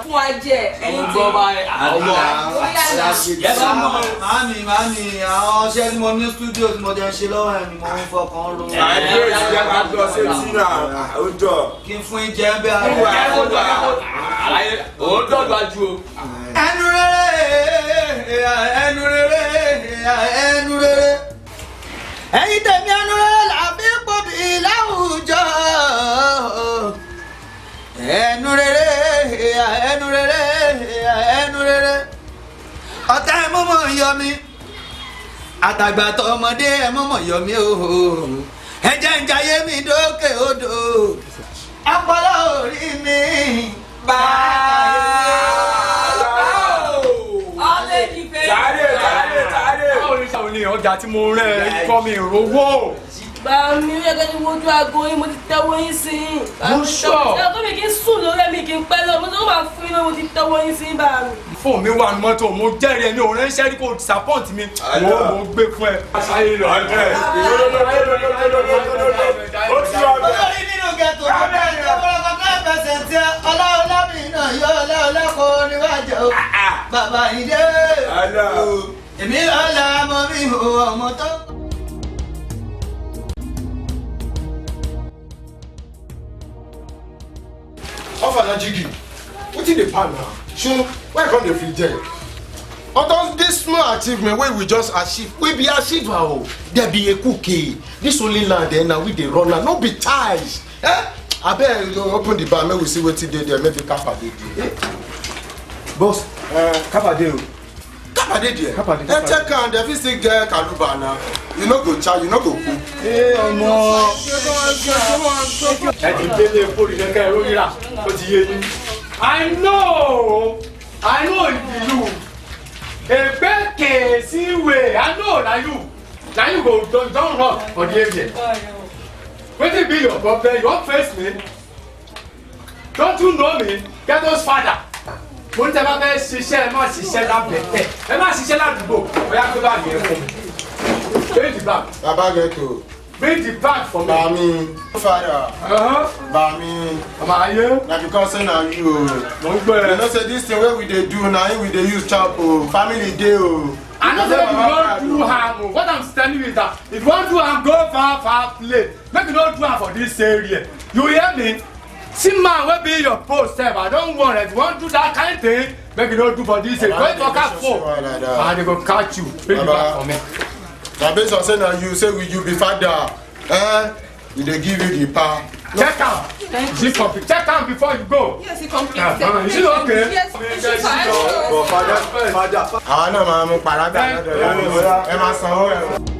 fún wa jẹ ẹ̀yin tí mami àwọn ọṣẹ tí mo ní studio tí mo jẹ ń ṣe lọ́wọ́ ẹ̀ ni mo ń fọkàn ro. àdéhùn ìyá ká lọ sí tìǹà àwùjọ. kí n fún ìjẹ́ ń bẹ́ àríwá. ó dọ̀gba ju o. ẹnu rere ẹnu rere ẹnu rere ẹ̀yin tèmi ẹnu rere làbí pòbí láwùjọ ẹnu rere ẹnu rere ẹnu rere ọ̀tá ẹ̀ mọ́mọ́ yọ mí àtàgbà tó ọmọdé ẹ̀ mọ́mọ́ yọ mí o ẹ̀jẹ̀ ń jayé mi dókè odò ọpọlọ orí mi bá ọjà tí mo rẹ̀ kọ́ mi ìrówó. bá mi rí ẹgbẹ́ ní wojú aago yín mo ti tẹ́wọ́ yín sí i. mo sọ. ṣé ọkọ mi kì í sùn lórí ẹ̀mí kì í pẹ́ lọ mo tó máa fún yín lọ mo ti tẹ́wọ́ yín sí i bá mi. fóònù mi wà ní mọ́tò mo jẹ́rìí ẹni òun ránṣẹ́ rí kò disappoint mi mo gbé fún ẹ. olórí nínú gẹ̀tò tó bẹ́ẹ̀ ní ọ̀pọ̀lọpọ̀ bẹ́ẹ̀ fẹsẹ̀ tí ọlọ́ọ̀lọ́bì náà yọ ọlọ́ọ̀lọ́kọ̀ níwájú bàbá ìdè èmi ọ̀la mọ̀ mi ò ọmọ tó. Ofana Jiggy, wetin dey pan now? Sure, why come dey feel there? Although this small achievement wey we just achieve, we be achieve o. There be a cookie. This only land there now we dey run am, no be ties. Abeg open the bar make we see wetin dey there, maybe Kappa dey there. Boss, Kappa dey o. Kappa dey there? Kappa dey. Check am, dem fit still get Kaluba now. You no go chow, you no go cook. Ọmọ. ẹ ti délé epo ìdẹ́kẹ́ ẹ̀rọ rírà tó ti yé yín. I know you. Ebe kèsì wè, I know na you go don run for the area. Wetin be your problem? You wan face me? Don't you know me? Get those father. Mo ní tẹ́ bá fẹ́ ṣiṣẹ́ ẹ má ṣiṣẹ́ lábẹ́tẹ̀ ẹ má ṣiṣẹ́ ládùúgbò bóyá tó bá yẹ fún mi. Bring the bag. Baba get to. Bring the bag for me. Bami, father. Bami. Ọmọ ayé. Na because say na you o. Mo ń gbọ́ ẹ. You know say this thing wey we dey do na him we dey use chop o. Family dey o. I know say you no do harm o. What I'm telling you is that if you wan do am go far place. Make you no do am for this area. You hear me? See man wey be your post sef, I don worry. If you wan do that kind thing, make you no do for this area. Go talk am for. And they go catch you. Bring the bag for me. Na based on say na you say you be father. We dey give you the power. Check am. Is it complete? Check am before you go. Yes, it complete. Is it okay? Yes, it's fine. But father. Àwọn náà máa mú parágbà lọ́dọ̀ yàrá. Ẹ máa sanwó ẹ̀.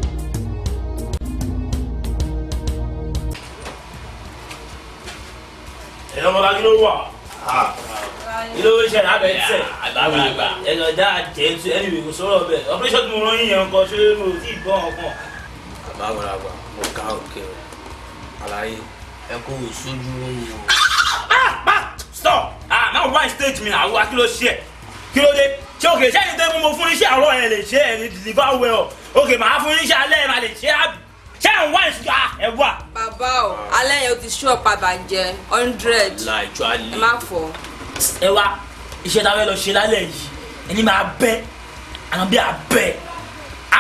ẹ̀rọ ọmọba kí ló wà kí ló ṣe lábẹ́ ẹ̀sẹ̀ àgbàlagbà ẹ̀rọ ọjà àjẹ́ ẹni ìwé kò sọ̀rọ̀ bẹ́ẹ̀ operation tí mo rán yín yẹn kọ́ ṣé mo ti gbọ́ ọkàn. àgbàlagbà mo ká òkè o àlàyé ẹ kó o sójú o. stop náà wá stage mi àwọn akíló ṣe ẹ kí ló dé ṣé òkè ṣé ẹni tẹ́ mo fún iṣẹ́ àárọ̀ ẹ̀ lè ṣe ẹ̀ ní deliver well òkè màá fún iṣẹ́ alẹ́ ẹ̀ máa lè ṣe àbí ṣé ẹ̀ ń wá ìṣúná ẹ̀ wà. bàbá o alẹ́ yẹn o ti ṣú ọ̀pá bàjẹ́ 100 láìjọ alẹ́ ẹ má fọ. ẹ wá iṣẹ́ tá a fẹ́ lọ ṣe lálẹ́ yìí ẹni máa bẹ́ àwọn bí a bẹ́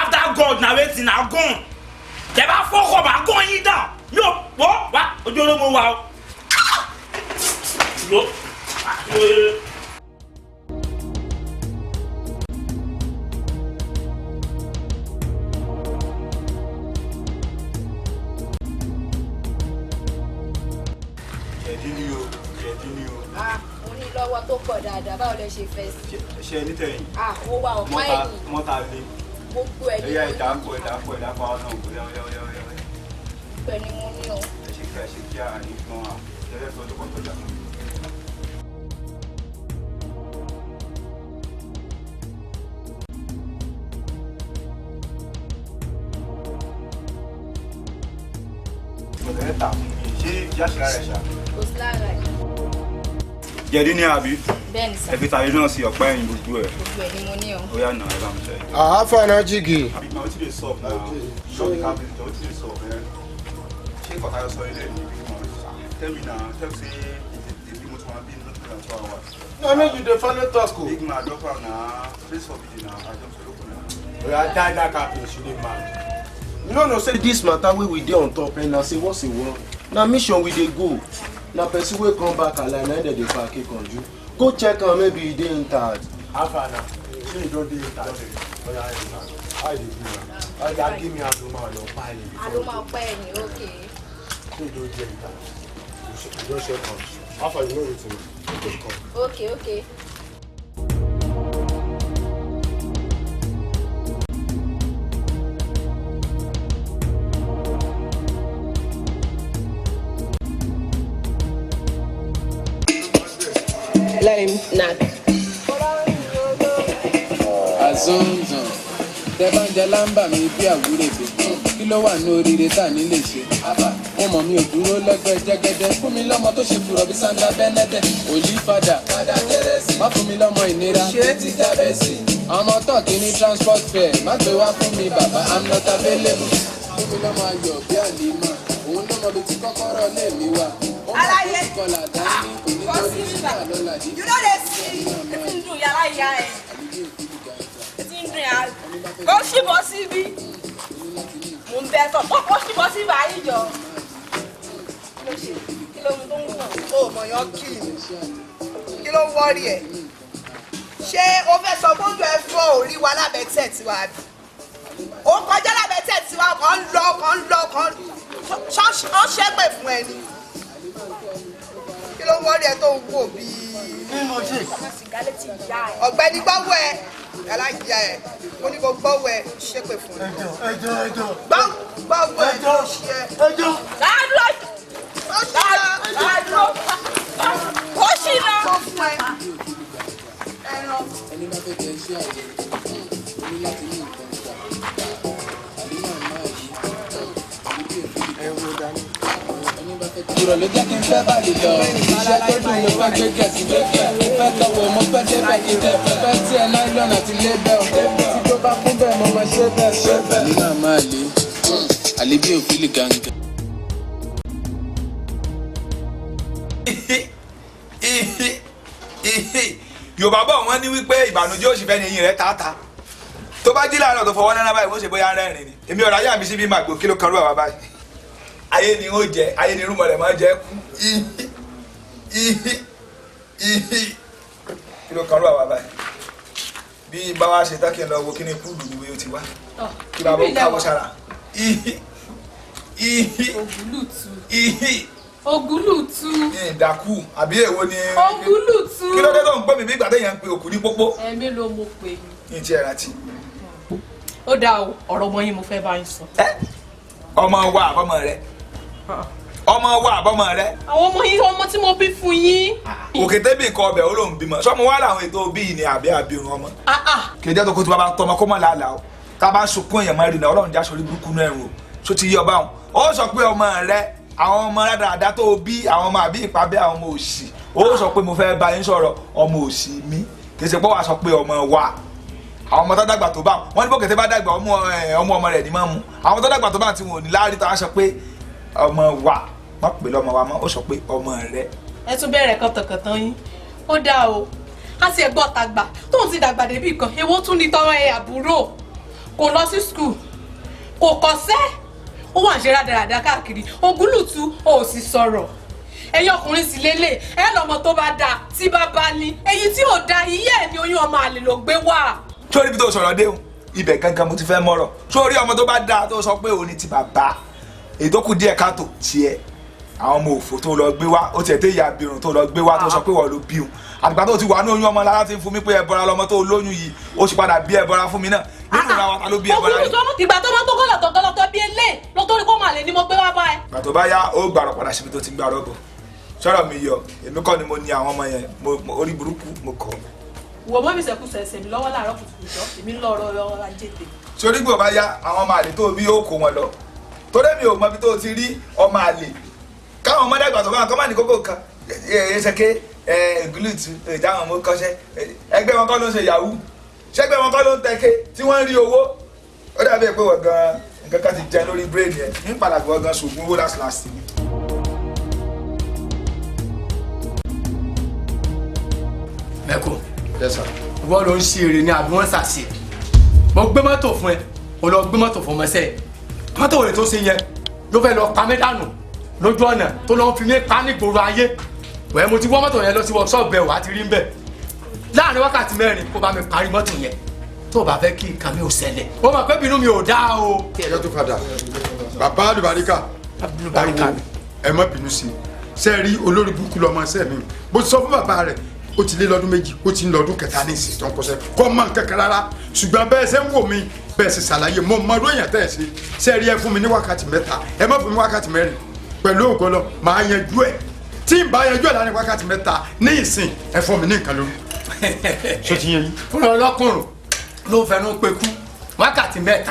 after God na wetin na gone tẹ bá fọkọ̀ bá gán yín dà yóò wọ́ wá ojú olómo wa o. lọ́wọ́ tó pọ̀ dáadáa báwo lẹ ṣe fẹ́ sí. ṣe ní tẹ̀yìn. mo wà ọ̀pá ẹ̀yìn. mọ́ta lé. gbogbo ẹ̀ ní mo ní. ẹ̀yà ìdáko ọ̀nà òkúlẹ̀ ọ̀yọ̀. gbogbo ẹ̀ ní mo ní o. ẹ ṣe kí a ní gan an lẹ́yìn tó kọ́ tó jà. ọ̀dọ̀ ta ṣé ìyá ṣe lára ẹ̀ ṣá. kò sí lára ẹ̀. jẹ̀dí ní àbí. bẹ́ẹ̀ni sá. ẹ fi tàbí náà sí ọ̀pá ẹ̀yìn gbogbo ẹ̀. gbogbo ẹ̀ ni mo ní o. ó yà nà ẹ bá mi ṣe. Ofana Jiggy. àbíkàn ó ti lè sọ náà ṣọ́ọ̀bù kábíyèsí ó ti lè sọ ẹ̀ ṣé kọ̀tà yọ sọ ilé ní ibi kan tẹ́mi náà tẹ́mi sí ibi mo ti wọn bí lóṣù náà tó wà wá. No, make you dey follow talk. Big man, drop am na. Place for video na. I jump to open na. We are die that cafe, she dey mad. You no say this matter wey we dey on top and na say what's the one? Na mission we dey go. Na person wey come back alive na dem dey pack it on you. Go check am maybe e dey entered. How far na? Say e don dey entered. Oya entered. How you dey do na? Oya give me Adoma or Pile. Adoma Pile, okay. Say e don dey entered. You don check am. How far you know wetin you dey come? Okay, okay. Lime, nut. Azonzon tẹ bá ń jẹ lámbà mi bí àwúrèbe kí ló wà ní oríire tá ní lè ṣe mo mọ̀ mi ò dúró lẹ́gbẹ́ jẹ́gẹ́dẹ́ fún mi lọ́mọ tó ṣe fùrọ̀ bí Sandra Benede òlì fada má fún mi lọ́mọ ìnira ti jábẹ́ sí ọmọ tọ́ọ̀kì ní transport fare má gbé wá fún mi bàbá I'm not available fún mi lọ́mọ ayọ̀ bí àlìmọ́ òun ló mọ bí tí kọ́kọ́rọ́ lé mi wà ó mọ̀ bí kọlà dání onítorí ṣúgà lọ́la dí. You know they see. It's in do yàrá ìyá ẹ̀. It's in do yàrá. Kò sí bọ́ síbí. Mo ń bẹ sọ, kò sí bọ́ síbí ayé jọ. Kí ló ń tó ń wọ̀? Ó mọ̀ yán kí ni? Kí ló ń wọ́rí ẹ̀? Ṣé o fẹ́ sọ bójú ẹ fọ́ orí wa lábẹ́ tẹ̀ tiwa bí? Ó kọjá lábẹ́ tẹ̀ tiwa kan lọ ó ṣépè fún ẹni. Kí ló ń wọ́rí ẹ tó ń wò bíi? Ọ̀gbẹ́ni gbọ́wọ́ ẹ aláìyá ẹ mo ní kó gbọ́wọ́ ẹ ṣépè fún ẹ. Gbọ́wọ́ ẹ tó ṣe ẹ. Ó ṣì lọ. Sọ fún ẹ. Ẹran. ẹni bá fẹ́ jẹ iṣẹ́ àjẹ́ ó ní láti ní nǹkan ṣá àlìmọ́ máa yí àbí bí èmi dání. ẹni bá fẹ́ jẹ. ìrọ̀lẹ́ jẹ́ kí n fẹ́ bàlì lọ iṣẹ́ tó dùn ló fẹ́ gbé gẹ̀ẹ́sì lẹ́fẹ̀ fẹ́ tọwọ́ mo fẹ́ débẹ̀ kí n tẹ̀fẹ́ fẹ́ tí ẹ náírà àti lébẹ̀ ọ̀ tí tó bá kún bẹ́ẹ̀ mo máa ṣe bẹ́ẹ̀. àlìmọ́ máa lè àlè bí òfìlì gàǹgà. Yorùbá bọ̀ wọ́n ní wípé ìbànújẹ́ òṣì fẹ́ ni eyín rẹ̀ tààtà tó bá jí láàárọ̀ tó fọwọ́ náná báyìí wọ́n ṣe bóyá rẹ́rìn ni èmi ọ̀rọ̀ ayé àmì sí bí màgbò kí ló kan rú àwa báyìí ayé ni ó jẹ ayé ni irúmọ̀ rẹ̀ máa jẹ́ kú kí ló kan rú àwa báyìí bí bá wa ṣe tán kí n lọ wo kí ni kúlù ni wíwé ti wá kí bàbá ó káwọ́ sára Ògúlùtù. ìdàkú àbí èwo ni. Ògúlùtù. kí ló dé tó ń pè mí bí ìgbà téèyàn ń pe òkú ní pópó. Mélòó mo pè yín. ní ti ẹ̀ rántí. Ó dáa o, ọ̀rọ̀ ọmọ yín mo fẹ́ bá yín sọ. ọmọ wa àbọ̀mọ rẹ. ọmọ wa àbọ̀mọ rẹ. Àwọn ọmọ yín ọmọ tí mo bí fún yín. òkété bí nǹkan ọbẹ̀ ó lòún bímọ sọmọ wa làwọn ètò bíi ni àbí àbírun ọmọ. kì í jẹ́ tó kó tí bàbá tọmọ kó mọ̀ làálàá o tá a bá ń sunkún èèyàn máa rí náà Ọlọ́run já sórí burúkú náà ẹ̀rù o tó ti yí ọba wọn. ó sọ pé ọmọ rẹ àwọn ọmọ rádaràdá tó bí àwọn ọmọ àbí ìpàbẹ àwọn ọmọ òsì ó sọ pé mo fẹ́ bá yín sọ̀rọ̀ ọmọ òsì mi kì í ṣe pé wàá sọ pé ọmọ wa àwọn ọmọ tó dàgbà tó bá wọn ní bókété bá dàgbà ọmọ rẹ̀ ní máa mú àwọn tó dàgbà tó bá ti wọn ò ní láàárín tó wá sọ pé ọmọ wa má pè lọ́mọ wa mọ́ ó sọ pé ọmọ rẹ̀. Ẹ tún bẹ̀rẹ̀ kọ̀tọ̀kọ̀tọ̀ yín ó dáa o á ti ẹ̀gbọ́n tàgbà tóun ti dàgbà débì kan èwo tún ní tọrọ ẹ àbúrò kò lọ sí skul kò kọ́ṣẹ́ ó wà ń ṣe rádaràdà káàkiri Ògúlùtù ò sì sọ̀rọ̀ ẹ̀yin ọkùnrin sì lélẹ̀ ẹ lọ́mọ tó bá dáa tí bá bá ní èyí tí ò da iye ẹ̀ ní oyún ọmọ àlè ló gbé wá. sórí ibi tó sọ̀rọ̀ dé o ibẹ̀ gangan mo ti fẹ́ mọ̀rọ̀ sórí ọmọ tó bá dáa tó sọ pé òun ni ti bàbá èyí tó kù díẹ̀ káàtó tiẹ̀ àwọn ọmọ òfò tó lọ gbé wá ó tiẹ̀ tẹ́ ìyá abirùn tó lọ gbé wá tó sọ pé wọ́n ló bí òun àgbà tó ti wà ní oyún ọmọ lára ti ń fún mi pé ẹbọra lọmọ tó lóyún yìí ó sì padà bí ẹbọra fún mi náà nínú ìra wa ta ló bí ẹbọra yìí. ìgbà tó máa tó gọ́lọ̀tọ̀ bí elé lọ́tọ́rí kó máa lè ní mo gbé wá bá ẹ. ìgbà tó bá yá ó gbàrọ̀ padà síbi tó ti gbà rọ́bọ̀ sọ̀rọ̀ mi yọ èmi kọ́ ni mo ní àwọn ọmọ yẹn orí burúkú mo kọ́. wo mọ́ mi sẹ́kù sẹ̀sẹ̀ mi lọ́wọ́ láàárọ̀ kùtùkùtù èmi ń lọ ọ̀rọ̀ ajé tè. sórí gbò bá yá àwọn ọmọ àlè tó bí ó kó wọn lọ torí mi ò mọ ibi tó ti rí ọmọ àlè káwọn ọmọdé àgbà tó bá wọn kọ́ máa ní kókó kan ṣẹ́kẹ́ Ògúlùtù ìdáhùn ọmọ kọ́ṣẹ́ ẹgbẹ́ wọn kọ́ ló ń ṣe yahoo ṣẹ́gbẹ́ wọn kọ́ ló ń tẹ́kẹ́ tí wọ́n ń rí owó ó dàbí pé wọ́n gan nǹkan kan ti jẹ lórí brain yẹn ní pàlàgbọ́ wọ́n gan ṣògùn owó last ni. mẹ́kò. Yes sir. Wọ́n ló ń ṣe eré ní àbí wọ́n ṣàṣe. Mo gbé mọ́tò fún ẹ, mo lọ gbé mọ́tò fún ọmọọṣẹ́. Mọ́tò òde tó ṣe yẹn ló fẹ́ lọ pa mí dànù lójú ọ̀nà tó lọ́ fi mí pa ní gbòòrò ayé. Wẹ́ẹ́ mo ti wọ́ mọ́tò yẹn lọ sí workshop bẹ̀ wá ti rí ń bẹ̀. Láàárín wákàtí 4 kó bá mi parí mọ́tò yẹn tó bá fẹ́ kí nǹkan mi ò ṣẹlẹ̀. Ó mọ̀ pé bínú mi ò dáa o. Ẹjọ́ tó padà bàbá àlùbáríkà ẹ má bínú sí i ṣe rí olórí burúkú lọ́mọ ṣẹ́ mi bó ti sọ fún bàbá rẹ̀ ó ti lé lọ́dún 2 ó ti ń lọ́dún 3 ní ìsìn tó ń kọsẹ̀ kọ́ mọ́ nǹkan kan rárá ṣùgbọ́n bẹ́ẹ̀ ṣe ń wò mí bẹ́ẹ̀ ṣe ṣàlàyé mo mọ ọdún èèyàn tẹ́ ẹ ṣe ṣe rí ẹ fún mi ní wákàtí 3 ẹ má fún mi wákàtí 4 pẹ̀lú ògbọ́lọ́ máa yanjú ẹ̀ tí n bá yanjú ẹ̀ láàrin wákàtí 3 ní ìsìn ẹ fún mi ní nǹkan lórí. ṣé ti yẹ yín. Fúnra ọlọ́kùnrin ló fẹnu pé kú wákàtí 3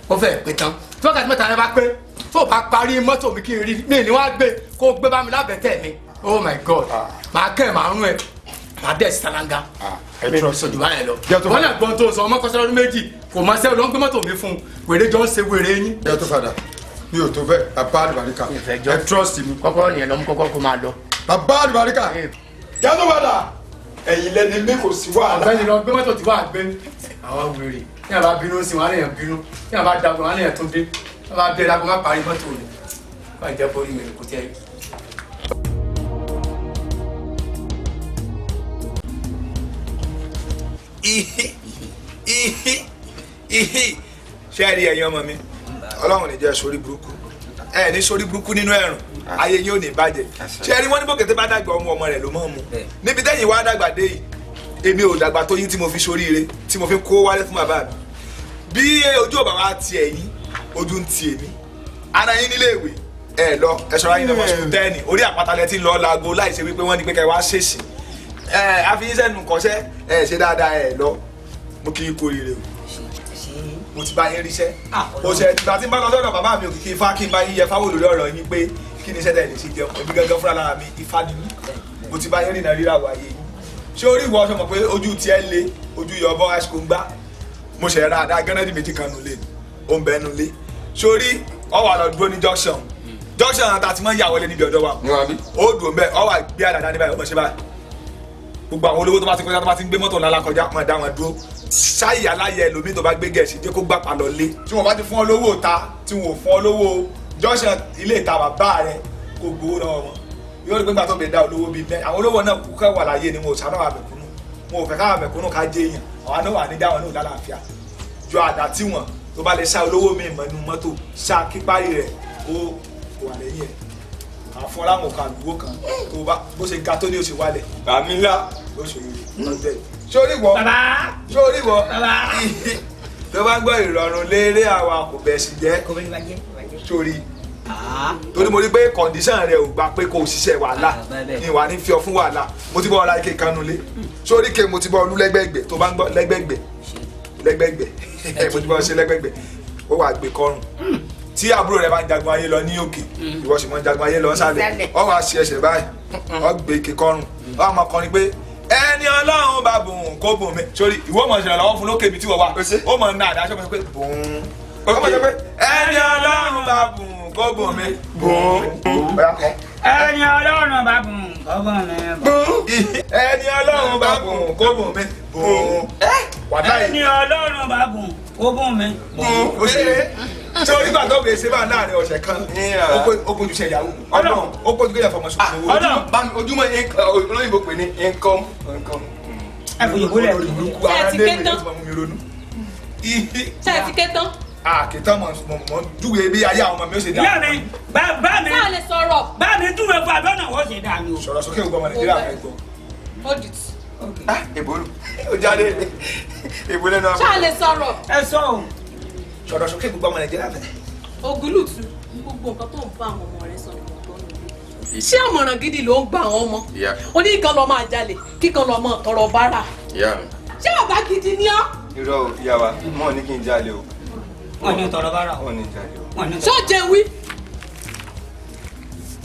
ó fẹ́ pé tán tí wákàtí 3 yẹn bá pé tó bá parí mọ́tò mi kí n rí mi ní wá gbé kó gbé bá mi lábẹ́tẹ̀ mi oh my god màá kẹ́ ẹ̀ máa rún ẹ̀ màá dẹ̀ sàlángà mi ní sọ̀dù báyẹn lọ. wọ́n lè gbọ́n tó sọ ọmọ kọ́sẹ́ lọ́dún 2 kò máa ṣe lọ́n gbé mọ́tò mi fún un wèrè jọ ń ṣe wèrè yín. ẹ tó padà mi ò tó bẹ́ẹ̀ bàbá àlùbáríkà ẹ trust mi. kọ́kọ́ nìyẹn lọ́mú kọ́kọ́ kó máa lọ. bàbá àlùbáríkà ẹ tó padà ẹ̀yin lẹ́ni mi kò sí wàhálà. ọ̀gbẹ́ni lọ gbé mọ́tò tí wàá gbé àwọn wèrè ní àbá bínú sí wọn á lè yàn bínú ní àbá dàgbọ́n wọn á lè yàn tún dé wọn bá bẹ̀rẹ̀ àgọ́ má parí mọ́tò rẹ̀ wọ́n jẹ́ borí mi kò tẹ́ ṣé ẹ rí ẹ̀yin ọmọ mi Ọlọ́run ní jẹ́ sórí burúkú ẹ ní sórí burúkú nínú ẹ̀rùn ayé yín ò ní bàjẹ́ ṣé ẹ rí wọn ní bòkété bá dàgbà ọmọ rẹ̀ ló mọ̀ mu níbi tẹ́yìn wá dàgbà dé yìí èmi ò dàgbà tó yín tí mo fi ṣoríire tí mo fi kó wálé fún bàbá mi bí ojú ọba wa ti ẹ̀yìn ojú ń ti èmi ara yín nílé ìwé ẹ lọ ẹ ṣọ́ra yín lọ́mọ sùkúl 10 orí àpátalẹ̀ tí ń lọ láago láìsí wípé wọ́n ní pé kẹ́ wá ṣèṣì ẹ àfihàn nù kọ́ṣẹ́ ẹ ṣe dáadáa ẹ lọ mo kì í kó rire o mo ti bá yín ríṣẹ́ o ṣe ìgbà tí n bá lọ sọ́dọ̀ bàbá mi ò kìkì ifá kí n bá yín yẹ fáwọn olórí ọ̀rọ̀ yín pé kí ni iṣẹ́ tẹ̀ lè ṣe jẹun èmi gángan fúnra lára mi ifá ni mí mo ti bá yín rìnà rírà wáyé yín ṣé orí ìwọ ọṣọ mọ̀ pé ojú tiẹ̀ le ojú yọ̀bọ ẹ̀ṣkò ń gbá mo ṣe ra àdá gánádì méjì kan nulẹ̀ ó ń bẹ nulẹ̀ sórí ọ wà lọ dúró ní junction àti àti mọ́ ìyá wọlé níbi ọ̀dọ́ wa ó dùn bẹ́ẹ̀ ọ wà gbé àdàdà níbẹ̀ ó mọ̀ ṣe báyìí gbogbo àwọn olówó tó bá ti kọjá tó bá ti ń gbé mọ́tò ńlá kọjá máa dá wọn dúró ṣáyì aláyẹ ẹlòmíì tó bá gbé gẹ̀ẹ́sì jẹ́ kó gbà pa lọ lé tí wọ́n bá ti fún ọ lówó ta tí wọ́n ò fún ọ lówó junction ilé ìta bàbá rẹ kò gbowó náà wọn yóò rí pé gbà tó bẹ̀ dá olówó bíi bẹ́ẹ̀ àwọn olówó náà kú ká wà láyé ni wọn ò sáná wà mẹ̀kúnnù wọn ò fẹ́ káwà mẹ̀kúnnù ká jẹ́ èèyàn àwọn náà wà ní dáwọn náà lálàáfíà jọ àdá tí wọn tó bá lè ṣá olówó mi mọ̀ nínú mọ́tò ṣá kíparí rẹ̀ ó wà lẹ́yìn ẹ̀ àfún ọlámọ̀ká àdúgbò kan tó bá bó ṣe ga tó ní oṣù wálẹ̀ bàmílà oṣù lọ́tẹ̀ sórí wọ sórí wọ tó bá gbọ́ ìrọ̀rùn léèrè àwa kò bẹ̀ sí jẹ́ sórí torí mo rí pé kọ̀ǹdíṣàn rẹ ò gbà pé kò ṣiṣẹ́ wàhálà ní ìwà ní fi ọ fún wàhálà mo ti bọ́ ọ̀la ike kanú lé sórí ke mo ti bọ́ ọlú lẹ́gbẹ̀gbẹ̀ tó bá ń gbọ́ lẹ́gbẹ̀gbẹ̀ mo ti bọ́ ọ ṣe lẹ́gbẹ̀gbẹ̀ ó wà gbé kọrùn tí àbúrò rẹ bá ń jagun ayé lọ ní òkè ìwọ sì mọ ń jagun ayé lọ sálẹ̀ ọ wá ṣe ẹsẹ̀ báyìí ọ gbé ike kọrùn ọ wá máa kọrin pé ẹni Ọlọ́run bá bùn kó bùn mi sórí ìwọ mọ̀ ṣẹlẹ̀ lọ́wọ́ fún lókè mi tí wọ́n wà ó mọ̀ ní àdáṣọ́ pé bùn ó mọ̀ ṣe pé ẹni Ọlọ́run bá bùn kó bùn mi bùn ẹni Ọlọ́run bá bùn kó bùn mi bùn ẹni Ọlọ́run bá bùn kó bùn mi bùn ẹni Ọlọ́run bá bùn kó bùn mi bùn. ó ṣe ṣé orí gbàgbọ́ bèè ṣe bá láàrin ọ̀sẹ̀ kan ó kojú ṣe ìyàwó Ọlọ́run ó kojú kéèyàn fọmọ sùn owó ojúmọ́ olóyìnbó pè ní income. ẹ fò yòókù lẹ. ṣé ẹ ti ké tán ṣé ẹ ti ké tán. àkìtàn mọ̀ júwe bí ayé àwọn ọmọ mi ó ṣe dá. ìyá mi bá mi ṣáà lè sọ̀rọ̀. bá mi júwe fún abẹ́nà wọ́n ṣe dá mi o. sọ̀rọ̀ sókè ògbọ́n ọmọ Nàìjíríà fẹ́ gbọ́. hold it. èbólú ó jáde èbólú náà. ṣáà lè sọ̀rọ̀. ẹ sọ o. sọ̀rọ̀ sókè gbogbo ọmọ Nàìjíríà fẹ́. Ògúlùtù gbogbo nǹkan tó ń bá àwọn ọmọ rẹ sọ ni mo gbọ́ nínú. ṣé àmọ̀ràn gidi ló ń gba àwọn ọmọ. ó ní kíkan lọ máa jalè kíkan lọ máa tọrọ bárà. ṣé bàbá gidi ni ọ́. irọ́ ìyá wa mọ̀ ní kí n jalè o. wọ́n ní tọrọ bárà o. wọ́n ní jalè o. ṣé ó jẹ wí.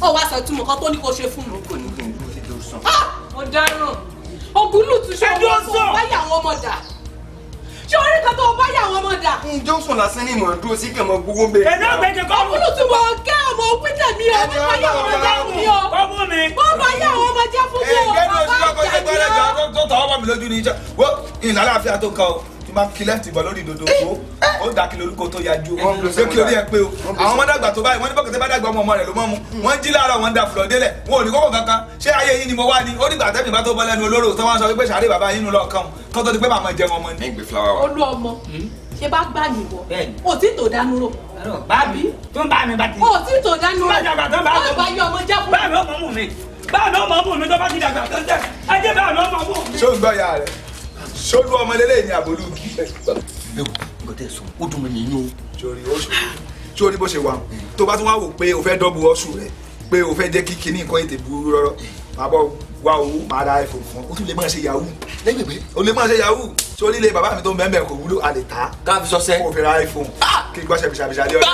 ó wá sọ ìtumọ̀ kan tó ní kó ṣe fún mi. kò ní kí n dúró sí tó sàn. ọ̀daràn Ògúlùtù ṣe ọmọ tó báyà àwọn ọmọ dà. ṣé orí kan tó báyà àwọn ọmọ dà. Johnson lásán ní ìmọ̀ dúró sí kẹ̀mọ́ gbogbo ń bẹ. ẹ̀dá ògbẹ́jẹ kọ́. Ògúlùtù mọ̀ kẹ́ mo wí tèmi o mo bá yàwó ọmọ jẹ́ fún mi o. Ọmọ mi. Mo bá yàwó ọmọ jẹ́ fún mi o. Gẹ́gẹ́ bí o ti kọ́kọ́ ṣe gbọ́dọ̀ tó tọ́ ọmọ mi lójú ní ìjọ. Wo ìlàláfíà tó kàn o. Tí máa kí lẹ́fìtì bọ̀ lórí ìdodo kó. Ó dà kí lórúkọ tó yájú. Ṣé kí orí ẹ pé o? Àwọn ọmọ dàgbà tó báyìí, wọ́n ní bọ́kẹ́tẹ́ bá dàgbà ọmọ rẹ̀ ló mọ́ mu. Wọ́n jí láàárọ̀ wọn dà fúlọ̀ délẹ̀. Wọn ò ní kókò kankan. Ṣé ayé yín ni mo wá ní? Ó dìgbà tẹ́mi bá tó bọ́ lẹ́nu olóró tó wá sọ wípé sàárè bàbá yín nù lọ́ọ̀kan. Kọ́ tó di pé màmá jẹun ọmọ ní. Olú ọmọ ṣe bá gbà nìwọ o tí tò dánú rò. Bábí tó ń bá mi bá ti. O tí tò dánú rò. Bájàgbà tó ń bá mi. Bá yọ ọmọ jẹ́ fún mi. Báàmì ọmọ mú mi. Báàmì ọmọ mú mi tó bá ti dàgbà tó ń tẹ̀. Ẹ jẹ́ báàmì ọmọ mú mi. Ṣé o ń gbọ́ ya rẹ̀? Ṣolú ọmọ lélẹ́yìn ni àbólú kì í. Ewu, nǹkan tẹ́ sọ, ó dùn mí nínú. Sórí bó ṣe wà tó bá tún wá wò pé o fẹ́ dọ́bù ọ̀ṣù rẹ̀ pé o fẹ́ jẹ́ kí kinní nǹkan ètè burú rọ́rọ́ máa bọ̀ wá owó máa ra iPhone fún ọ o tún lè máa ṣe yahoo lẹ́yìn pé o lè máa ṣe yahoo sórí ilé bàbá mi tó ń bẹ́ẹ̀ bẹ́ẹ̀ kò wúlò a lè ta ká fi sọ́sẹ́ kó o fi ra iPhone kí n gbọ́ ṣẹ̀bìṣàbìṣà lé ọ̀dọ́.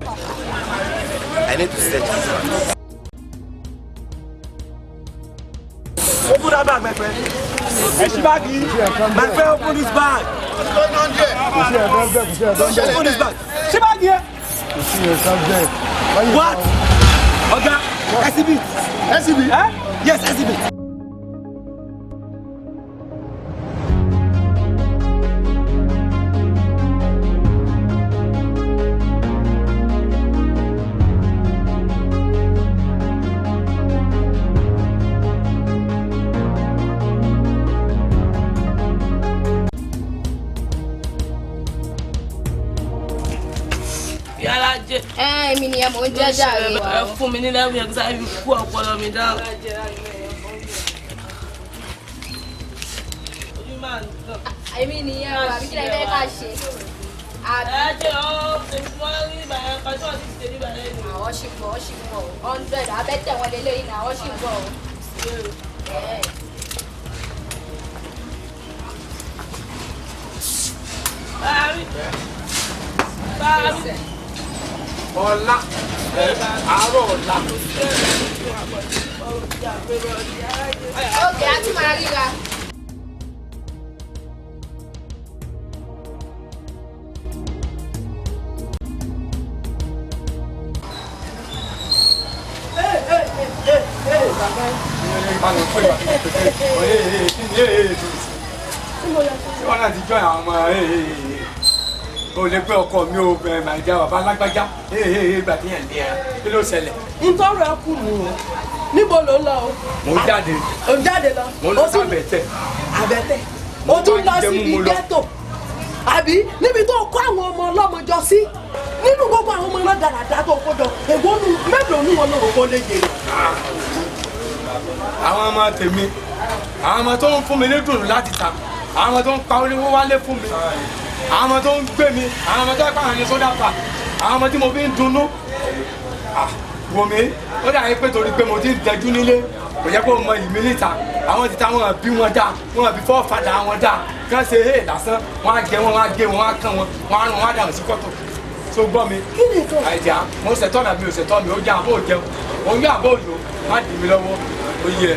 I need to set this. Open that bag, my friend. My friend, open this bag. What's going on here? Open this bag. Shibag here. What? Oga, SCB. SCB? Yes, SCB. Èmi nìyẹn mò ń jẹ́ jàre wa. Ẹ fún mi ní lẹ́wọ̀n yẹn kí sáyé fi kú ọpọlọ mi dáhùn. Èmi nìyẹn o, àbí kí lè fẹ́ ká ṣe. Ẹ jẹ́ ọ́ wọ́n rí ìbàyẹn kan tí wọ́n ti ṣe níbà lẹ́nu. Àwọn ṣì ń bọ̀, 100 abẹ́tẹ̀ wọn lélẹ́yìn náà, àwọn ṣì ń bọ̀. Ọ̀la àárọ̀ ọ̀la. Ókè, a tún máa ríra. Wọ́n náà ti jọ àwọn ọmọ o lè pẹ́ ọkọ mi ò bẹ̀rẹ̀ màá já bàbá alágbájá gbà tí yẹn lé ẹ kí ló ṣẹlẹ̀. Ntọ́rọ̀ ẹ kù mí o. Níbo ló ń lọ o? Mo ń jáde. O ń jáde lọ? Mo ń lọ sí Àbẹ̀tẹ̀. Àbẹ̀tẹ̀. O tún lọ síbi ghetto. Àbí níbi tó kó àwọn ọmọ ọlọ́mọ jọ sí. Nínú gbogbo àwọn ọmọ náà dáradára tó kó jọ, èwo nu mélòó nu wọn lóko lè jèrè. Àwọn ọmọ tèmi, àwọn ọmọ tó ń fún mi ní dùn láti ta, àwọn ọmọ tó ń pa orí wọn wálé fún mi, àwọn ọmọ tó ń gbé mi, àwọn ọmọ tó ń pa àwọn ní sódà pa, àwọn ọmọ tí mo fi ń dunnú. Wò mí, ó dàbí pé torí pé mo ti ń tẹ́jú nílé, kò yẹ kó mọ ìmí níta, àwọn ti ta wọn bí wọn dá, wọn bí fọ́ fàdà wọn dá, kí wọ́n ṣe é lásán, wọ́n á jẹ wọn, wọ́n á gé wọn, wọ́n á kàn wọn, wọ́n á rún wọn á dànù sí kọ́tò. tó gbọ́ mi. kí ni nǹkan. àìjà mo ṣètọ́ mi àbí òṣètọ́ mi ó jẹ́ àbó jẹun òun yóò àbó òyò má dì mí lọ́wọ́ ó yẹ.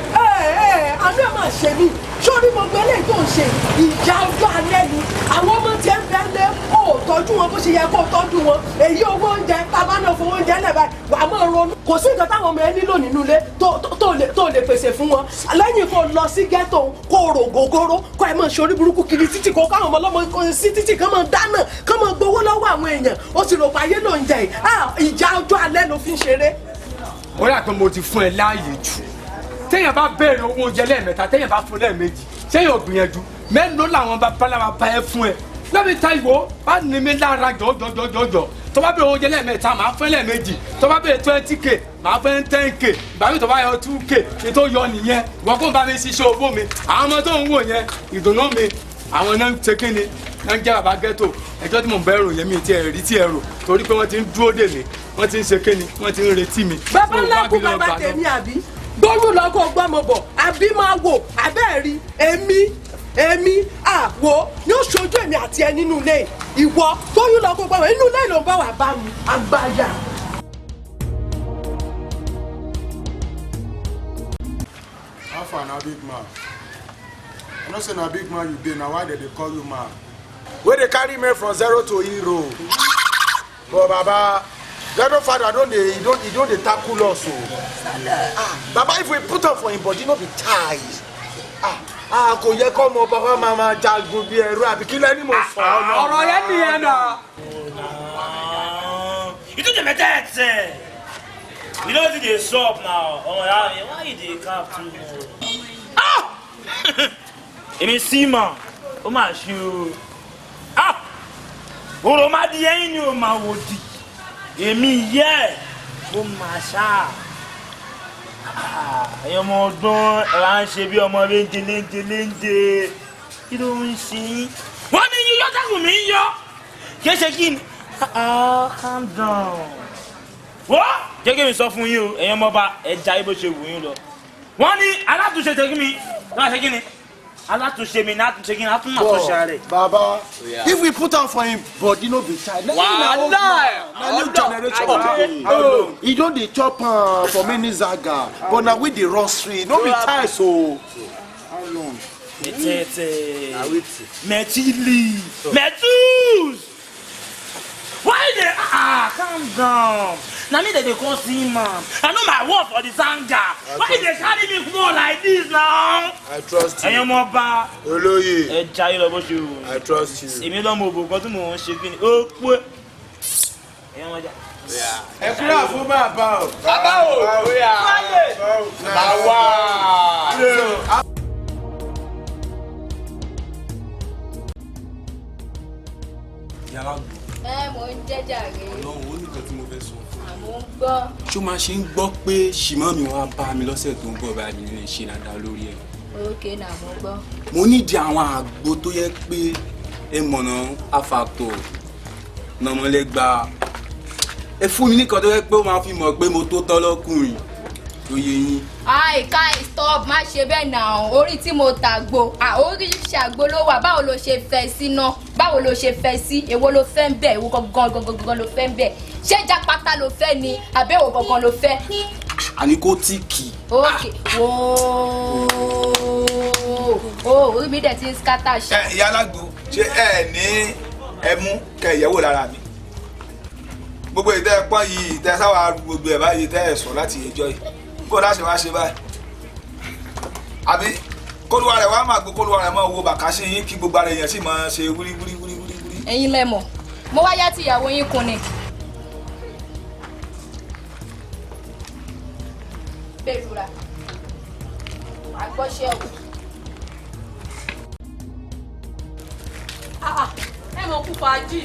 àánú ẹ̀ máa ṣe mí sórí gbogbo eléyìí tó ń ṣe ìjà ọjọ́ alẹ́ ni àwọn ọmọ tí ẹ ń bẹ́ẹ̀ lé ó tọ́jú wọn bó ṣe yẹ kó tọ́jú wọn èyí owó oúnjẹ tábà náà fowó oúnjẹ lẹ̀ báyìí wàá máa ronú kò sí nǹkan táwọn ọmọ ẹ nílò nínú ilé tó lè pèsè fún wọn lẹ́yìn kó lọ sí ghetto kó rò gògóró kó ẹ máa ṣe orí burúkú kiri títì kó káwọn ọmọ ọlọ́mọ sí títì kán máa dáná kán máa gbowó lọ́wọ́ àwọn èèyàn ó sì rò pé ayé ló ń jẹ yìí ìjà ọjọ́ alẹ́ ló fi ń ṣeré. ó yà pé mo ti fún ẹ láàyè jù téèyàn bá béèrè owó oúnjẹ lẹ́ẹ̀mẹ́ta téèyàn bá fún lẹ́ẹ̀mejì téèyàn ò gbìyànjú mélòó làwọn babaláwa bá ẹ fún ẹ lọ́bi ta ìwò bá ní mi lára jọjọjọjọjọ tó bá béèrè oúnjẹ lẹ́ẹ̀mẹ́ta máa fún lẹ́ẹ̀mejì tó bá béèrè 20k máa fún 10k ìgbàlódé tó bá yọ 2k ní tó yọ nìyẹn wọ́n kó bá mi ṣiṣẹ́ owó mi àwọn ọmọ tó ń wò yẹn ìdùnnú mi àwọn náà ń ṣe kí ni náà ń jẹ́ bàbá ghetto ẹjọ́ tí mò ń bẹ́ rò yẹn mi ti ẹ̀ rí tí ẹ rò torí pé wọ́n ti ń dúró dè mí wọ́n ti ń ṣe kí ni wọ́n ti ń retí mi. bàbá ńlá kú bàbá tèmi àbí gbóyún lọ́kọ̀ gbọ́mọ bọ̀ àbí máa wò abẹ́ẹ̀rí èmi àwo ni ó ṣojú èmi àti ẹ nínú ilé ìwọ gbóyún lọ́kọ̀ gbọ́mọ inú ilé ló ń bá wà bá mi àgbáyà. How far na big man? I know say na big man you dey na why dem dey call you man? Wey dey carry me from zero to hero. But baba Reverend Father don dey tackle us o. Baba if we put am for him body no be ties. Kò yẹ kọ́ ọmọ bàbá máa jagun bí ẹrú àbí kí lẹ́ni mo sọ ọ́ náà. ọ̀rọ̀ yẹn nìyẹn náà. You do the method. You know what they shop now. Oh yeah, why you dey cap too much? Èmi Sima, ó máa ṣe o. Oro ma di ẹyin ni o máa wò di. Èmi yẹ, ó máa ṣá. Ẹ̀yin ọmọ ọdún ẹ̀rọ ń ṣe bí ọmọ léńjẹ. Kí ló ń ṣe? Wọ́n ní yíyọ́ tákùn mi ń yọ. Kí ẹ ṣe kí ni? Calm down. Wọ́n jẹ́ kí mi sọ fún yín o, ẹ̀yin ọmọ ọba ẹja ibo ṣe wù yín lọ. Wọ́n ní alátúnṣe tẹ̀ kí mi, wọ́n ṣe kí ni? Alátúnṣe mi ní àtúnṣe kí ni àtúnṣe àtúnṣe rẹ̀. Baba, if we put am for him body no be child. Na new generation. He don dey chop for many zaga, but na we dey run street. No be child so. How long? Metili. Metus. Why they calm down? Now me that they call man. I know my word for the sanga. Why they carry me more like this now? I trust you. Ẹ̀yin ọmọ ọba. Olóyè. Ẹ jayé lọ bó ṣe wù. I trust you. Èmi lọ́mọ òbò kan tí mò ń ṣe kí ni. Ó pé. Ẹ̀yin ọmọ ọjà. Ẹ kúrò fún bàbá o. Bàbá o. Bàwá. Mo ń jẹ́jà rẹ̀. Ọlọ́run ó nìkan tí mo fẹ́ sọ fún un. Àmọ́ ń gbọ́. Ṣó máa ṣe ń gbọ́ pé ṣìmọ́ mi wá bá mi lọ́sẹ̀ tó ń bọ̀ báyìí mi lè ṣe dáadáa lórí ẹ̀. Ókè náà mo gbọ́. Mo nídìí àwọn àgbo tó yẹ pé ẹ mọ̀nà afàtò nàmọ́lẹ́gba. Ẹ fún mi nìkan tó yẹ pé ó máa fi mọ̀ pé mo tó tọ́ lọ́kùnrin tó yẹ yín. Ká stop má ṣe bẹ́ẹ̀ náà orí tí mo tàgbo oríṣiríṣi àgbo ló wà báwo ló ṣe fẹ́ sí náà báwo ló ṣe fẹ́ sí èwo ló fẹ́ ń bẹ̀ èwo gangan ló fẹ́ ń bẹ̀ ṣé jápátá ló fẹ́ ni àbẹ̀wò gangan ló fẹ́. Àní kó tí kì í. Ókè orí mi dẹ̀ ti ń skátà ṣe. Ìyá alágbo ṣé ẹ ní ẹmú kẹ ìyẹ̀wò lára mi gbogbo ìtẹ́ ẹ pọ́n yìí ìtẹ́ sáwà gbogbo ẹ̀ báyìí tẹ́ ẹ sọ láti ẹjọ́ yìí kó láṣẹ wá ṣe báyìí àbí kóluwa rẹ̀ wá máa gbó kóluwa rẹ̀ máa wo bàkásí yín kí gbogbo ara èèyàn sì máa ṣe wúrí. Ẹ̀yin lẹ mọ̀ mo wá yá ti ìyàwó yín kun ni. Bẹ́ẹ̀rura àgbọ̀ṣẹ́ o. Ẹ mọ̀ kú fàájì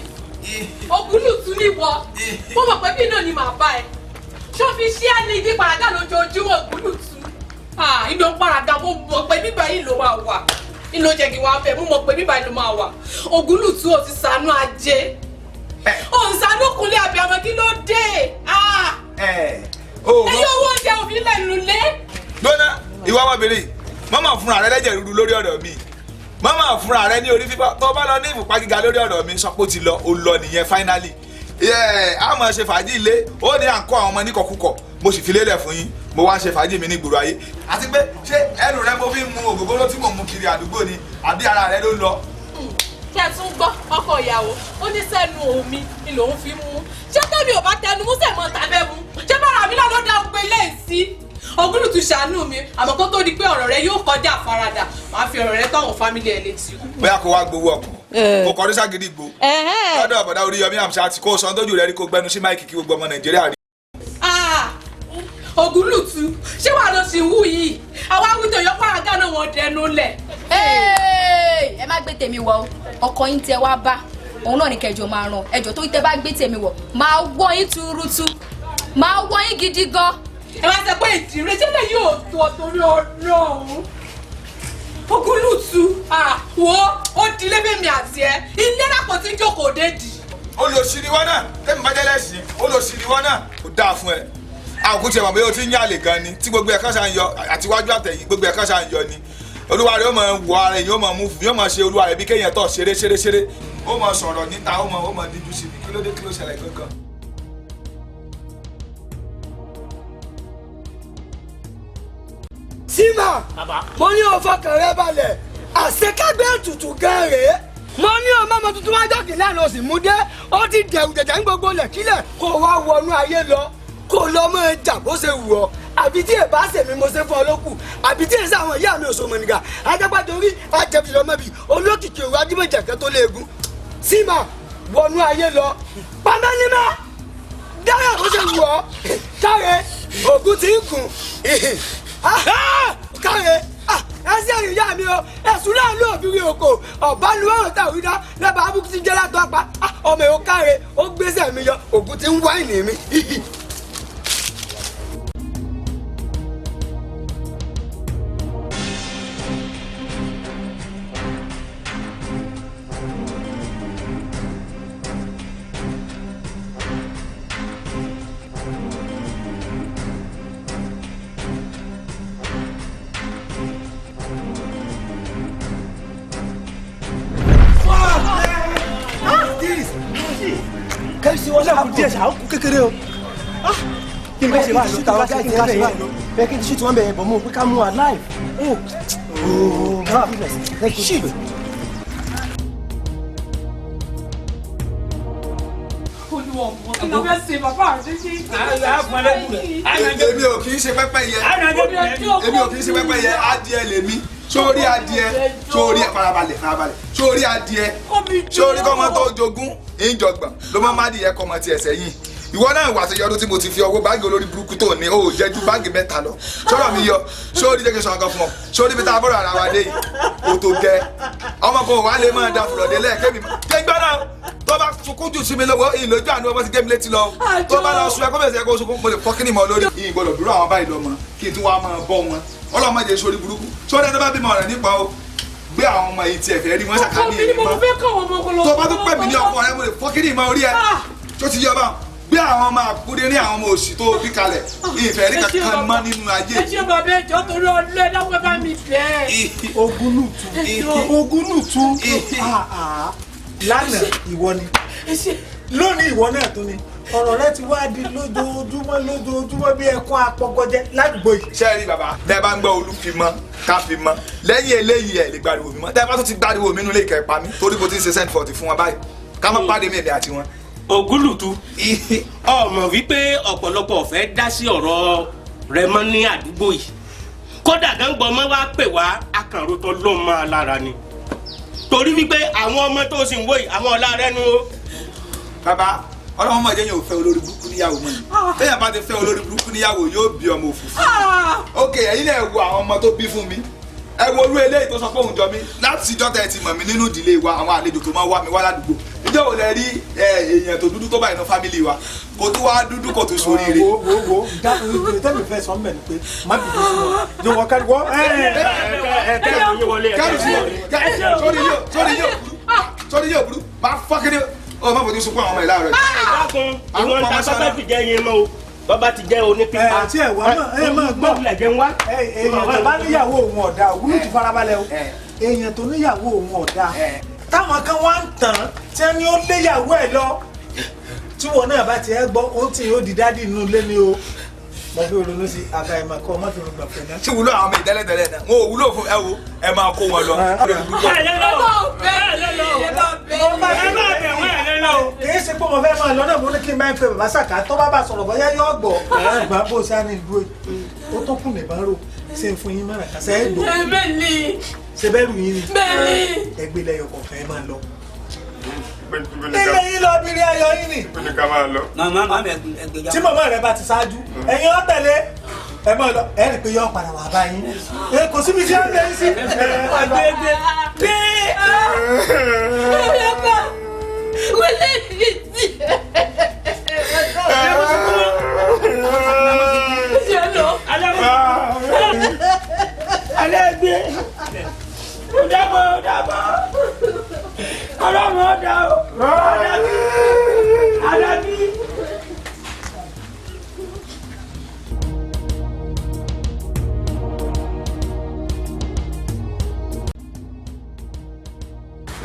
ògúnlùtù níwọ mo mọ̀ pé bí náà ni màá bá ẹ ṣó fi ṣí á ní ibi paraga lójoojúmọ́ ògúnlùtù inú paraga mo mọ̀ pé bíbá yìí ló máa wà inú jẹ́ kí wọ́n á fẹ́ mo mọ̀ pé bíbá yìí ló máa wà ògúnlùtù ò ti ṣàánú ajé ò ń ṣàánú kúnlé abiyamọ kí ló dé ẹ̀yin owó oúnjẹ òfin lẹ́nu lé. gbọ́dọ̀ ìwà ọmọbìnrin mọ́mọ́ fúnra rẹ lẹ́jẹ̀ rúru lórí ọ̀rọ̀ mi mọ́mọ́ fúnra rẹ ní orí fífọ́ tó bá lọ ní ìfúnpá gíga lórí ọ̀rọ̀ mi sọ pé ó ti lọ ó lọ nìyẹn finally a máa ṣe fàájì ilé ó ní à ń kọ́ àwọn ọmọ níkọ̀kúkọ̀ mo sì fi lélẹ̀ fún yín mo wá ń ṣe fàájì mi ní ìgboro ayé àti pé ṣé ẹnu rẹ mo fi ń mu ògógóró tí mò ń mu kiri àdúgbò ni àbí ara rẹ ló ń lọ. kí ẹ tún gbọ́ ọkọ ìyàwó ó ní sẹ́nu omi ni lòun fi mú ṣé tẹ́mi ò bá tẹnu mú sẹ́mọ́ tàbẹ́ mu ṣé bára mi náà ló dá gbogbo ilé ìsí Ògúnlùtù ṣàánú mi àmọ́ kó tó di pé ọ̀rọ̀ rẹ yóò kọjá àfaradà máa fi ọ̀rọ̀ rẹ táwọn fámìlì ẹ̀ létí. bóyá kó wá gbowó ọkọ̀ kó kọrí ságídí gbó lọ́dọ̀ ọ̀bọ̀dá Oríyọmí Hamzat kó sọ tójú rẹ rí kó gbẹnu sí máìkì kí gbogbo ọmọ Nàìjíríà rí. Ògúnlùtù ṣé wàá lọ sí wú yìí àwa wíjọ yọ pàrọgà náà wọn dẹnu lẹ. ẹ má gbé tèmi wọ ọkọ yín tẹ wá bá òun náà ní kẹjọ máa ràn ẹjọ tó tẹ bá gbé tèmi wọ máa wọ yín túrútú máa wọ yín gidi gan. ẹ wá sọ pé ìdílé tí lè yóò tó torí Ọlọ́run. Ògúnlùtù wo ó di lébèmí àti ẹ ilé náà kò tí ń jókòó dédì. olùsìnìwọ náà tẹ́mi bá jẹ́ lẹ́sìn olùsìnìwọ náà kò dáa fún ẹ àwọn kò tiẹ̀ mọ̀ bóyá o ti ń yàlè gan ni tí gbogbo ẹ̀ka ṣà ń yọ àtiwájú àtẹ̀yìn gbogbo ẹ̀ka ṣà ń yọ ni olúwa rẹ̀ ó máa wọ ara ẹ̀yìn ó máa mú yóò máa ṣe olúwa rẹ̀ bí kéèyàn tọ̀ ṣeré ó máa sọ̀rọ̀ níta ó máa díjú sí i kí ló dé kí ló ṣẹlẹ̀ gangan. Sima mo ní o fọkàn rẹ balẹ̀ àṣekágbé ètùtù gan rèé mo ní o mọ́mọ́ tuntun wájọ́ kìlẹ̀ àná òsì mú dé ó ti dẹ̀rù jẹ̀jẹ̀ ní gbogbo lẹ̀kílẹ̀ kó o wá wọnú ayé lọ kó lọ mọ ẹjà bó ṣe wù ọ àbí tí èbá sèmi mo ṣe fún ọ lókù àbí tí èsì àwọn ìyá mi ò sọmọ nìkan adágbàdo rí ajẹbìlọmọbì olókìkí òwú ajímọ̀jẹ̀kẹ́ tó léegun Sima wọnú ayé lọ pàmẹ́límà dára bó ṣe wù ọ káre ògùn ti ń gùn káre ẹsẹ̀ ìyá mi o ẹ̀sùn náà ló fi rí oko ọ̀bánuwọ̀n tàwí dá lẹ́bàá abúkú ti jẹ́ látọ̀ pa ọmọ ẹ̀ ó káre ó gbéṣẹ́ mi yọ ògùn ti ń wáìnì mi. kẹ́sì wọn náà kú díẹ̀ ṣáà ó kú kékeré o kí n bẹ́ẹ̀ ṣe máa lọ táwọn gáàsì ká ṣe máa lọ bẹ́ẹ̀ kí n ṣì tí wọ́n bẹ̀rẹ̀ bọ̀ mọ́ pé ká mú wa láì shit. èmi ò kì í ṣe pẹ́pẹ́yẹ èmi ò kì í ṣe pẹ́pẹ́yẹ adìẹ lèmi sórí adìẹ sórí farabalẹ̀ sórí adìẹ sórí kọ́mọ tó jogún ìjọgbọ̀n ló máa má dìyẹ kọ́mọ tiẹ̀ sẹ́yìn ìwọ náà wà sí ọdún tí mo ti fi ọwọ́ báàgì olórí burúkú tó ní o jẹ́ ju báàgì mẹ́ta lọ sọ̀rọ̀ mi yọ sórí jẹ́ kí n sọ̀rọ̀ kan fún ọ sórí bí tá a bọ̀rọ̀ ara wa dé yìí o tó gẹ ọmọ kan wà lè máa da fúlọ̀dé lẹ́ẹ̀kẹ́ mi kéńgbọ́n náà tó bá sunkún jù sí mi lọ́wọ́ ìlójú àánú ọmọ ti gé mi létí lọ tó bá lọ sun ẹkọ bẹ̀rẹ̀ sí ẹkọ sunkún mo lè fọ́ kí ni mọ́ lórí ìyìn gbọ́dọ̀ dúró àwọn báyìí lọ́mọ kí n tún wá máa bọ́ wọn ọlọ́mọdé sórí burúkú sórí ẹni tó bá bímọ rẹ̀ nípa o gbé àwọn ọmọ yìí tiẹ̀ fẹ́ rí wọn ṣàkàní ẹ̀ mọ́ tó bá tún pẹ̀ mí ní ọkọ rẹ mo lè fọ́ kí ni ìmọ̀ orí ẹ tó ti yọ bá bí àwọn ọmọ àkúrẹ́ ní àwọn ọmọ òsì tó bí kalẹ̀ ìfẹ́ rí kankan mọ́ nínú ayé. ẹ ṣe bàbá ẹjọ́ torí ọlẹ́ dáwọ́ bá mi bẹ́ẹ̀. Ògúnlùtù lánàá ìwọ ni lónìí ìwọ náà tó ni ọ̀rọ̀ rẹ ti wá di lójoojúmọ́ bí ẹkún apọ̀gọ́jẹ́ ládùúgbò yìí. ṣé ẹ rí bàbá tẹ bá ń gbọ́ olúfimọ́ káfimọ́ lẹ́yìn eléyìí ẹ̀ lè gbariwo mi mọ́ tẹ bá tún ti gbariwo mi nínú ilé ìkẹ́ pa mí torí mo ti ń ṣe send forty fún wọn báyìí ká má pàdé mi èmi àti wọn. Ògúnlùtù ọmọ wípé ọ̀pọ̀lọpọ̀ fẹ́ dá sí ọ̀rọ̀ rẹ mọ́ ní àdúgbò yìí kódà gángbọ́n mọ́ wá pè wá akànrò tó ló máa lára ni torí wípé àwọn ọmọ tó sì ń wò yìí àwọn ọ̀la rẹ nu o. bàbá ọlọ́run máa jẹ́ yẹn ò fẹ́ olórí burúkú níyàwó mọ́ ni téèyàn bá ti fẹ́ olórí burúkú níyàwó yóò bí ọmọ òfurufú. ok ẹ̀yin náà wo àwọn ọmọ tó bí fún mi ẹ wo olú eléyìí tó sọ pé òun jọ mí láti ìjọ tẹ ti mọ̀ mí nínú ìdílé wa àwọn àlejò tó máa wá mi wá ládùúgbò ìjọ wo lẹ rí èèyàn tó dúdú tó bá inú fámìlì wa kò tó wá dúdú kò tó sóríire. wo tẹ́lẹ̀ fẹ́ sọ mẹ́rin pé má bìí fún wọn jọ wọ́n kárí wọ́n. sórí yóò burú máa fọ́ kí ni ó má fojú sunkún àwọn ọmọ ìlà rẹ̀. ìwọ̀n ta sọ́fẹ́ fi jẹ́ yẹn mọ́ o bàbá ti jẹ́ onípínlẹ̀. àti ẹ̀wà náà máa gbọ́ èèyàn tó bá níyàwó òun ọ̀dà Ògúnlùtù farabalẹ̀ o èèyàn tó níyàwó òun ọ̀dà táwọn kan wá ń tàn tí wọ́n ní ó léyàwó ẹ̀ lọ tí wọn náà bá ti ẹ gbọ́ ó tì yóò di dádì inú ilé ni o mo fi ronú sí àkàìmọ̀ kọ́ ọmọ fi rún gbà pẹ̀lú. tí wúlò àwọn ọmọ ìtẹ́lẹ̀tẹ́lẹ̀ náà wọn ò wúlò fún ẹ wo ẹ máa kó wọn lọ. kìí ṣe pé mo fẹ́ máa lọ náà mo ní kí n máa ń pe bàbá Sàká tó bá bá sọ̀rọ̀ bọ́yá yóò gbọ́ ṣùgbọ́n bó ṣe á ní ìlú ó tó kùn nìbọn rò ṣe ń fún yín mọ́ra kàṣẹ́ ẹ̀ dùn. ṣe bẹ́ẹ̀ rù yín ni ẹgbẹ́ lẹ́yọ̀ kọ̀ọ̀kan ẹ máa lọ. ilé yín lọ bí rí ayọ̀ yín ni. tí màmá rẹ bá ti ṣáájú ẹ̀yin ọ̀ tẹ̀lé ẹ máa lọ ẹ rí i pé yọ padà wà bá yín kò síbi tí wọ́n lè sí. Alẹ́gbẹ́ ọ̀dàbọ̀ ọlọ́run ọ̀dà Alábí.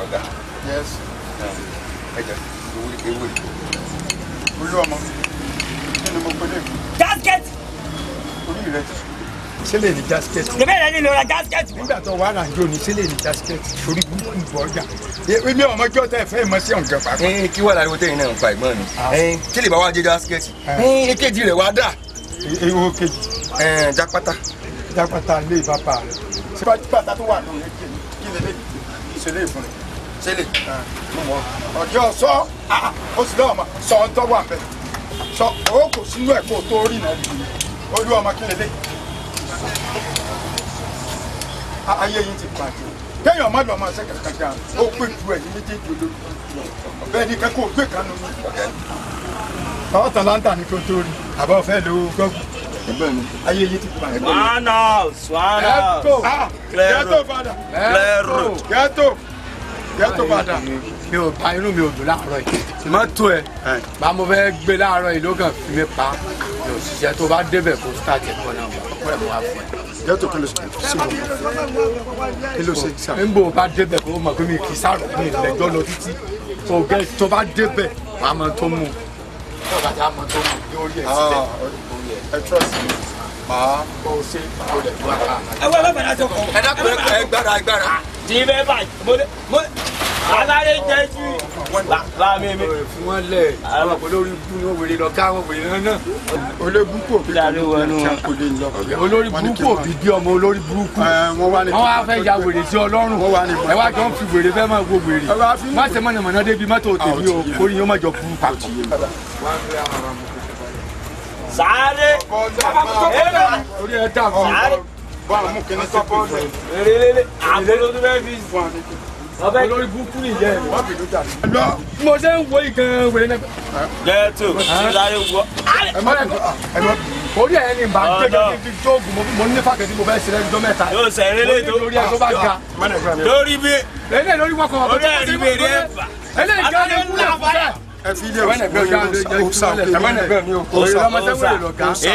Ọ̀gá. Yes. Ẹ jẹ́ ewu olú ọmọ kí ni mo pè é. Gasket. Orí rẹ ti sùn. Sílẹ̀ ní jasket. Ìbẹ́ rẹ̀ nílò ra gasket. Nígbà tó wà láńjọ ní sílẹ̀ ní jasket orí burúkú bọ́ọ̀gà. Èmi ọmọjọ́ tẹ fẹ́ mọ sí ọ̀gá pàápàá. Kí wà láriwo tẹ̀yìn náà ń fa ìgbọ́n mi. Kí lè bá wá jẹ́ jasket? Èkejì rẹ̀ wá dà. Ewo kejì. Jápátá. Jápátá lé bàbá rẹ̀. Jápátá tó wà lórí kí lè lè ṣẹlẹ̀ fún mi. Ṣẹlẹ̀. Ọjọ́ sọ ó sì lọ́wọ́ sọ ọ́n tó wà bẹ́ẹ̀. Sọ owó kò sínú ẹ̀ kó tó rí náà olú ọmọ kí lè lè. Ayé yín ti bàjẹ́ kéèyàn má lọ máa ṣe kankan ó pè ju ẹ̀yìn méjèèjì olórí bẹ́ẹ̀ ni kẹ́kọ̀ọ́ ó gbé kánú ní. Ọ̀tàn láńtà ní kó tó rí àbọ̀ fẹ́ lo gọ́gù. Ayé yín ti bàjẹ́. Ghetto fada. Ghetto fada. Mi ò bá inú mi ò dùn láàárọ̀ yìí. Mọ́tò ẹ̀ bá mo fẹ́ gbé láàárọ̀ yìí ló kàn fi mi pa. Mi ò ṣiṣẹ́ tó bá débẹ̀ kó sítáàtì ẹ̀kọ́ náà wà. Ọ̀pọ̀ ẹ̀ mo wá fún ẹ. Ghetto kí ló ṣe sí wọn. Kí ló ṣe sá. Ń bò bá débẹ̀ kó mọ̀ pé mi kì í sáré mi ìlẹ́jọ́ lọ títí. Tó bá débẹ̀ wàá mọ tó mú. Tó bá já mọ tó mú yóò rí ẹ̀ sílẹ̀. Ẹ trust me. Màá kó o ṣe kó lè tó àká. Ẹ wá bàbá náà tó kọ. Ẹ dákun ẹ gbára. Tí bẹ́ẹ̀ báyìí mo aláré jẹ́ sí láàmì mi. Fún wọn lẹ̀ àwọn olórí bú wèrè lọ ká àwọn wèrè náà. Olórí burúkú òbí kan ló kò lè lọ. Olórí burúkú òbí bí ọmọ olórí burúkú. Wọ́n wá fẹ́ ya wèrè sí ọlọ́run. Ẹ wá jọ ń fi wèrè fẹ́ máa wo wèrè. Má ṣe mọ̀nàmọ́ná débi mọ́tò tèmi o kórì yóò má jọ burú papọ̀. Sáré. Orí ẹ dà fún mi. Bá a mú kíní tó kọ́ ọ́ Rere àbúrò tó fẹ́ fi fún wa. Olórí burúkú nìyẹn. Mo ṣe ń wo ìgan wèrè náà. Ghetto sáré wọ. Orí ẹ̀ ní ìbá jẹ́jọ́ fi jóògùn mo ní fàkẹ́tì mo fẹ́ ṣe lẹ́jọ́ mẹ́ta. Yóò sẹ́ eré tó lórí ẹ̀ tó bá ga. Lórí bí. Eléyìí lórí wọn kọ̀ wọ́n. Orí ẹ̀ rí bèrè ẹ̀ fà. Eléyìí gan ni kúlẹ̀ fúnṣẹ́. Ẹ fi ilé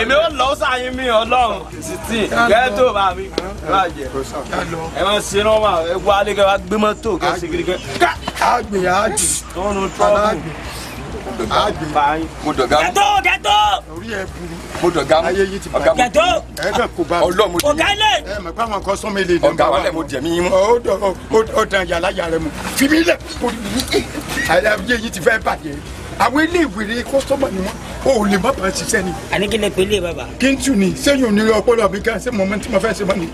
èmi ò lọ sáyìn mi Ọlọ́run títí Ghetto bá mi bàjẹ́ ẹ máa ṣe náà wà ẹ wá lé kẹ wá gbé mọ́tò kẹ ṣe kiri kẹ. àgbè tọ́nu trọ́bù mo dọ̀gá mú. Ghetto. Orí ẹ burú. Mo dọ̀gá mú. Ayé yìí ti Ọ̀gá mú. Ghetto. Ẹ kàn kó bá. Ọlọ́mù. Ọ̀gá ilé. Ẹ mọ̀ pé àwọn kan sọ́mọ ilé ìdánwò. Ọ̀gá wálẹ̀ mo jẹ̀mí yín mú. Ó dàn yàrá yàrá mu. Fi mí lẹ̀ kó ní. Ayé yìí ti fẹ́ bàjẹ́. Àwọn ilé ìwé kọ́sọ́mọ̀ ni wọ́n. O ò lè má bàa ṣiṣẹ́ ni. Àní kí lè pélé bàbá. Kí n tù ní sẹ́yìn òní ọpọlọ mi kan ṣé mo mọ tí mo fẹ́ ṣe mọ́ ni.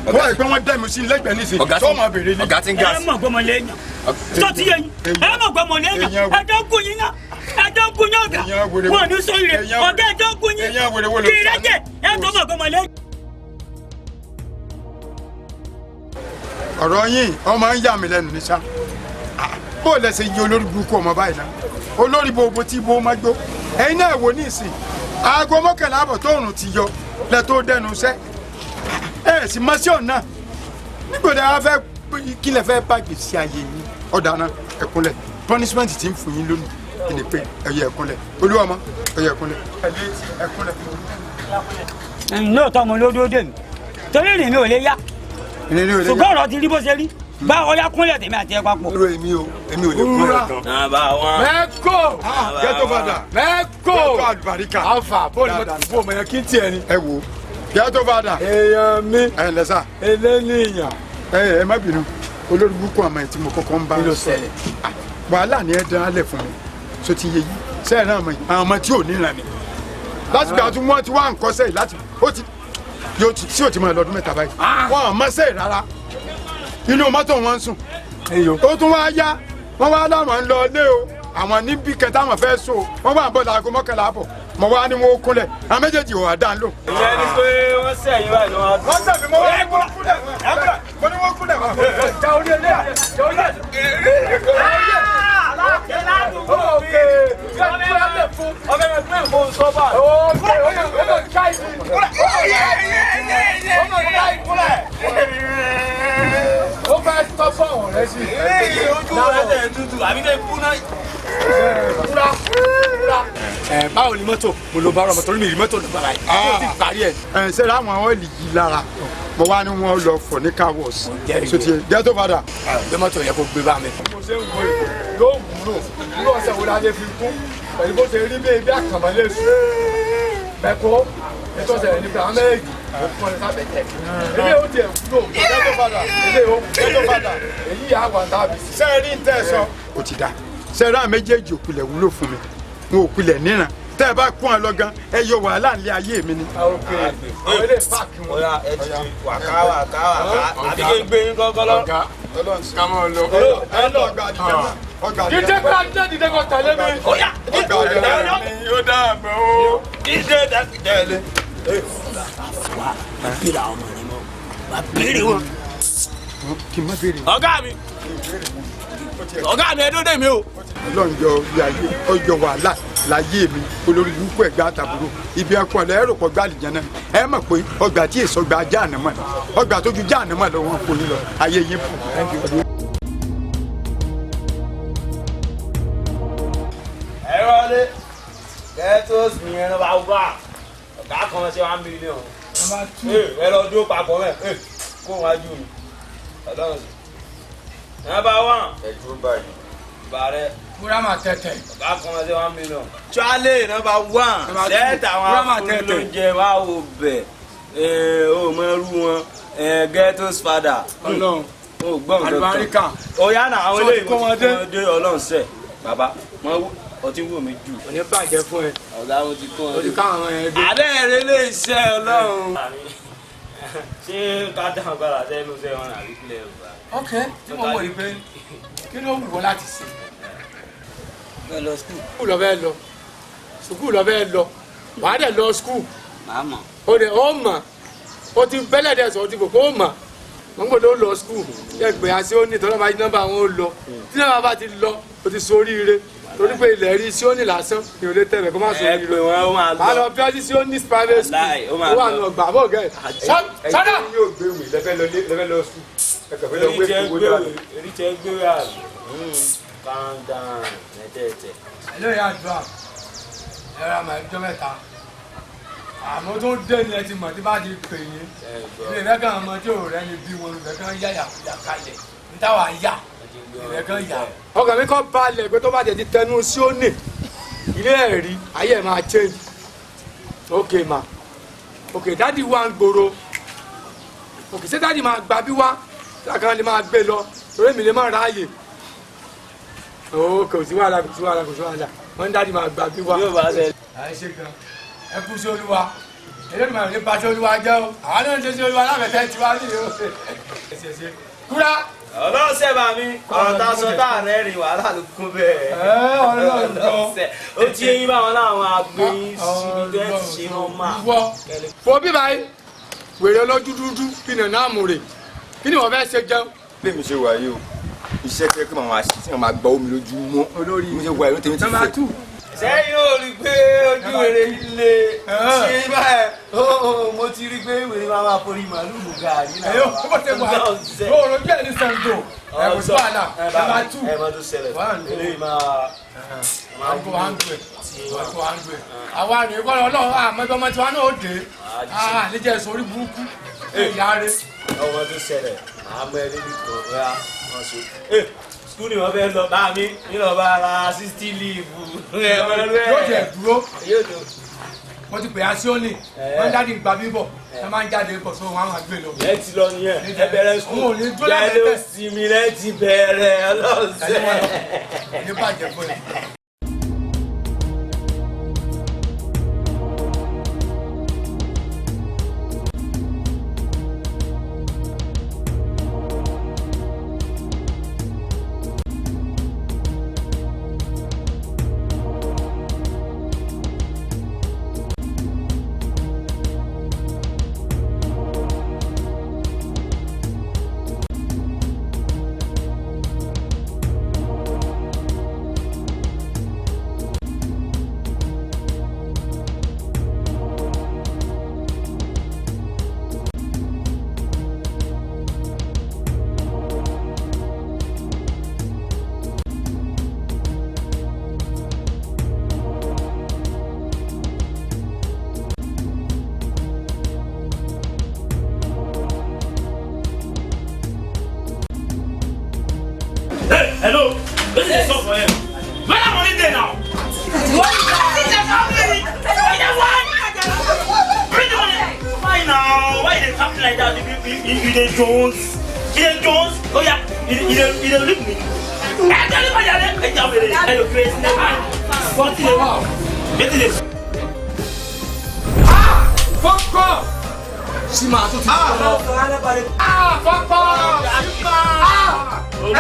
Wọ́n àìpẹ́ wọn dá mi sí lẹ́gbẹ̀ẹ́ nísìnyí. Ọ̀gá ti ń gáàsì. Ẹ mọ̀ gbọ́mọ lẹ́yìn. Tó ti yẹ yín. Ẹ mọ̀ gbọ́mọ lẹ́yìn. Ẹjọ́ kú yín náà. Ẹjọ́ kú yín ọ̀gá. Wọ́n ní sọ ire. Ọ̀gá ẹjọ́ kú yín. Kì í rẹ́jẹ̀. Ẹ tó mọ̀ gbọ́mọ lẹ́yìn. Ọ̀rọ̀ yín ọmọ ń yà mí lẹ́nu ní sá. Bó o lẹ ṣe yí olórí burúkú ọmọ báyìí náà. Olórí gbogbo tí bó má gbó. Ẹ̀yin náà wò ní ìsìn. Aago mọ́kànlá àbọ̀ tóòrùn ti yọ lẹ tó dẹnu iṣẹ́. Ẹ sì mọ sí ọ̀nà. Nígbòdì àwọn fẹ́ kí lẹ fẹ́ bàjẹ́ sí ayé yín. Ọ̀dà náà ẹ̀kúnlẹ̀. Punishment ti ń fún yín lónìí. Kí ni pé ẹ̀yẹ ẹ̀kúnlẹ̀. Olúwọmọ ẹ̀yẹ ẹ̀kúnlẹ̀. Ẹ̀kúnlẹ̀. Lóòótọ́ mo ló dúró dé mi. Torí ìrìn mi ò lè yá. Ṣùgbọ́n ọ̀rọ̀ ti rí bó ṣe rí. báwo ya kúnlẹ̀ tèmi àti ẹ papọ̀. Ro èmi ò lè kúnlẹ̀ tán. Nàbà wọn. Mẹ́kò. Ghetto father. Mẹ́kò. Ghetto àlùbáríkà. Alfa bó ọmọ yẹn kí n tiẹ̀ ni. Ẹ wo Ghetto father. Èèyàn mi. Ẹ ǹlẹ́ sà. Eléníyàn. Ẹ má bínú olórí burúkú àmọ́ ẹ̀ tí mo kọ́kọ́ ń bá sọ. Wàhálà ni ẹ dán alẹ̀ fún mi so ti yé yìí sẹ́yìn náà mọ̀ àwọn ọmọ tí ò níran ni láti gbà tí wọ́n ti wá nǹkan sẹ́yìn láti ó ti yóò ti tí ò ti mọ̀ lọ́dún mẹ́ta báyìí wọ́n ò mọ̀ sẹ́yìn rárá inú mọ́tò wọn ń sùn ó tún wá yá wọ́n wá láwọn ń lọ ilé o àwọn níbi kẹta àwọn fẹ́ so wọ́n wà ń bọ̀ láago mọ́kànlá àbọ̀ mọ̀ wá ní wọn ó kúnlẹ̀ àwọn méjèèjì ò wá dá ń lò. ìyẹn ni pé wọ́n sẹ́yìn báyìí ni wọ́n. wọ́n sẹ́yìn mo wá kúnlẹ̀ mo ní wọ́n kúnlẹ̀ wá. ja orí ilé ja orí ó fẹ́ tọ́ fún àwọn ọ̀rẹ́ sí i. ojú ọ̀rẹ́ tutù àbí kẹ́ kú náà. báwo ni mọ́tò mo lo bára mọ́tò mi rí mọ́tò ló bára yìí ó ti parí ẹ̀. ṣé láwọn ọ́ìlì yìí lára mo wá ní wọn lọ fọ ní car wash sotí Ghetto father. gbé mọ́tò yẹ kó gbé bá mi. mo ṣe ń wo yóò wúlò wúlò ọ̀sẹ̀ wo la lè fi kún pẹ̀lú bó ṣe rí bí ebi àkànmọ́lé sùn mẹ́kọ́ ètò ọ̀sẹ̀ nípa amẹ́ẹ̀gì ó fún ẹ sábẹ́ tẹ̀. ilé ó tiẹ̀ wúlò Ghetto father ilé ó Ghetto father èyí yà á wà tábì. sẹ́ẹ̀rì ń tẹ̀ sọ. ó ti dà sẹ́ẹ̀rì àwọn méjèèjì òkulẹ̀ wúlò fún mi wọn òkulẹ̀ níran tẹ́ ẹ bá kún ọ lọ gan ẹ yọ wàhálà ńlẹ̀ ayé mi ni. àwọn ilé páàkì wọn. ọ̀ya ẹ ti wàká àti kí n gbé yín kọ́kọ́ lọ. ká mọ̀ lọ. ẹ lọ ọgbà àdìjẹ́ náà. dídé kó adé dídé kó tẹ̀lé mi. ọ̀ya ọgbà àdìjẹ́ náà ni ó dáàbò o. dídé dàbí tẹ̀lé. wà á béèrè àwọn ọmọ yẹn mọ́ wà á béèrè wọn. kì í má béèrè. ọ̀gá mi ẹ dúró dè mí o. Ọlọ́run yọ ibi ayé ọjọ́ wàhálà láyé mi olórí burúkú ẹ̀gbá àtàbúrò ibi ẹ̀kọ́ ọ̀lẹ́ ẹ̀rọ pọ̀ gbàlìjẹ́ náà ẹ mọ̀ pé ọgbà tí èso gba ajá ànámọ̀ lọ ọgbà tó ju já ànámọ̀ lọ wọn kò ní lọ ayé yín fún. ẹ wọlé Ghetto mi ẹ lọ bá wá ọ̀gá kan ṣe 1 million. ẹ lọ dúró papọ̀ mẹ́ kó wájú mi ọlọ́run sí. Number 1. ẹ dúró báyìí. bàrẹ. Burama tẹ̀tẹ̀. ọ̀gá kan ṣe 1 million. Charlie number 1. lẹ́tà àwọn afúnilóúnjẹ wà wò bẹ̀ ó mọ irú wọn Ghetto's father. Ọlọ́run ó gbọ́n nǹkan. àlùbáríkà. ó yá náà àwọn eléyìí mo ti kọ́ dé ọlọ́run sẹ̀ bàbá ọtí wò mí jù. òní bàjẹ́ fún ẹ. ọ̀gá mo ti kọ́ ọ. o ti káwọn ọmọ yẹn dé. àbẹ́ ẹ̀rẹ́ lè ṣe ọlọ́run. ṣé ká dáhùn gbára sẹ́nu sẹ́wọ̀n àbí kílẹ̀ ọ̀gá. ok tí mo wọ̀ ni pé kí ló wù wọ́n láti ṣe. bẹ́ẹ̀ lọ skul. skul lọ bẹ́ẹ̀ lọ skul lọ bẹ́ẹ̀ lọ wàá dẹ̀ lọ skul. màá mọ̀. o dẹ̀ ó mọ̀ o ti bẹ́lẹ̀ dẹ̀ sọ o ti bò kó o mọ̀ wọ́n gbọ́dọ̀ lọ skul yẹ gbé àti ó ní tọ́lá máa di nọ́mbà wọn ó lọ tí nọ́mbà bá ti lọ o ti soríire torí pé ilẹ̀ rí sí ó ní lásán ni ò lè tẹ̀lé kó má soríire. ẹ pé wọn ó máa lọ. máa lọ bí ọtí sí ó ní private school ó wà nù ọgbà bó gẹ̀. sọ́dọ̀. ẹ̀yin yóò gbé wì lẹ́fẹ́ lọ skul ẹ̀kọ́ fẹ́ lọ wé owó dáa. eríṣẹ́ gbé wà calm down nẹ́tẹ̀ẹ̀tẹ̀. ẹlẹ́yìn àdúrà ẹ̀rọ àmọ́ ẹjọ́ mẹ́ta àmọ́ tó dé ni ẹ ti mọ̀ tí bá ti pè yín ilé ìfẹ́ kan ọmọ tí ò rẹ́ ni bí wọn ìfẹ́ kan yá yàkúyà kalẹ̀ ní táwa yá ìfẹ́ kan yá. ọkàn mi kọ́ balẹ̀ pé tó bá tẹ̀ ti tẹnu sí ó nì ilé ẹ̀rí ayé ẹ̀ máa change ok ma ok dádì wa ń gbòòrò ok ṣé dádì máa gbà bí wá lákàn lè máa gbé lọ torí mi lè má ráàyè kò sí wàhálà kò sí wàhálà kò sí wàhálà wọn dádì máa gbà bí wá. yóò bá ṣe. ẹ ṣe gan ẹ kú sí olúwa eléyìí máa ní pàṣẹ olúwa jẹ́ o àwọn náà ń ṣe sí olúwa láfẹ̀tẹ́ tiwa nílé o kúrá. ọlọ́sẹ̀ bá mi ọ̀rọ̀ tá a sọ tá a rẹ́ rìn wàhálà ló kún bẹ́ẹ̀. ọlọ́sẹ̀ ó ti yín báwọn láwọn agbẹ́yìn síbi tẹ́ ti ṣe wọn máa. wo bí báyìí wèrè ọlọ́jú dúdú kí ni ọ̀nà àmúre kí ni wọ́n fẹ́ ṣe jẹun. bí mi ṣe wà yìí o iṣẹ́ tẹ́ kí màmá ṣe tí màmá gba omi lójú mọ́ olórí mi ṣe wà yìí tèmi ti fẹ́. sẹ́yìn ò rí pé ojú wèrè ilé ṣe báyìí mo ti rí pé wèrè máa máa forí màálù mú gàrí náà. ẹ̀yọ́ ó tẹ̀ wá yóò rojú ẹ̀ ní Ṣàngó ẹ̀kọ́ sí wàhálà ẹ̀bá tù ẹ̀bá tó ṣẹlẹ̀ eléyìí máa àgbo 100 àgbo 100 àwa rèé kọ́ ọlọ́run àmọ́jọ́ ọmọ tiwa náà ó dé níjẹ́ sórí burúkú ìyá rẹ̀. ọmọ tó ṣẹlẹ̀ àmọ́ ẹ níbi kan rẹ̀ wọ́n so. Skúl ni wọ́n fẹ́ lọ bá mi nílò bá ara 60 líìfù. Yóò jẹ́ dúró. Wọ́n ti pè á sí òní. Wọ́n jáde gba bíbọ̀. Ẹ máa ń jáde bọ̀ sóhun àwọn àgbẹ̀ lọ. Ẹ ti lọ nìyẹn. Ẹ bẹ̀rẹ̀ skúl. Bẹ́ẹ̀ ló sinmi lẹ́ ti bẹ̀rẹ̀ ọlọ́sẹ̀. Ní bàjẹ́ fún ẹ. Hello, this is so for him. Where am I there now? Bring the money. Why now? Why they something like that? You dey Jones. Oh yeah, you dey leave me. I tell you what you dey. I tell you what you dey. What you dey? Get this. Fuck off! Sima tó ti sọ. Fuck off! Oh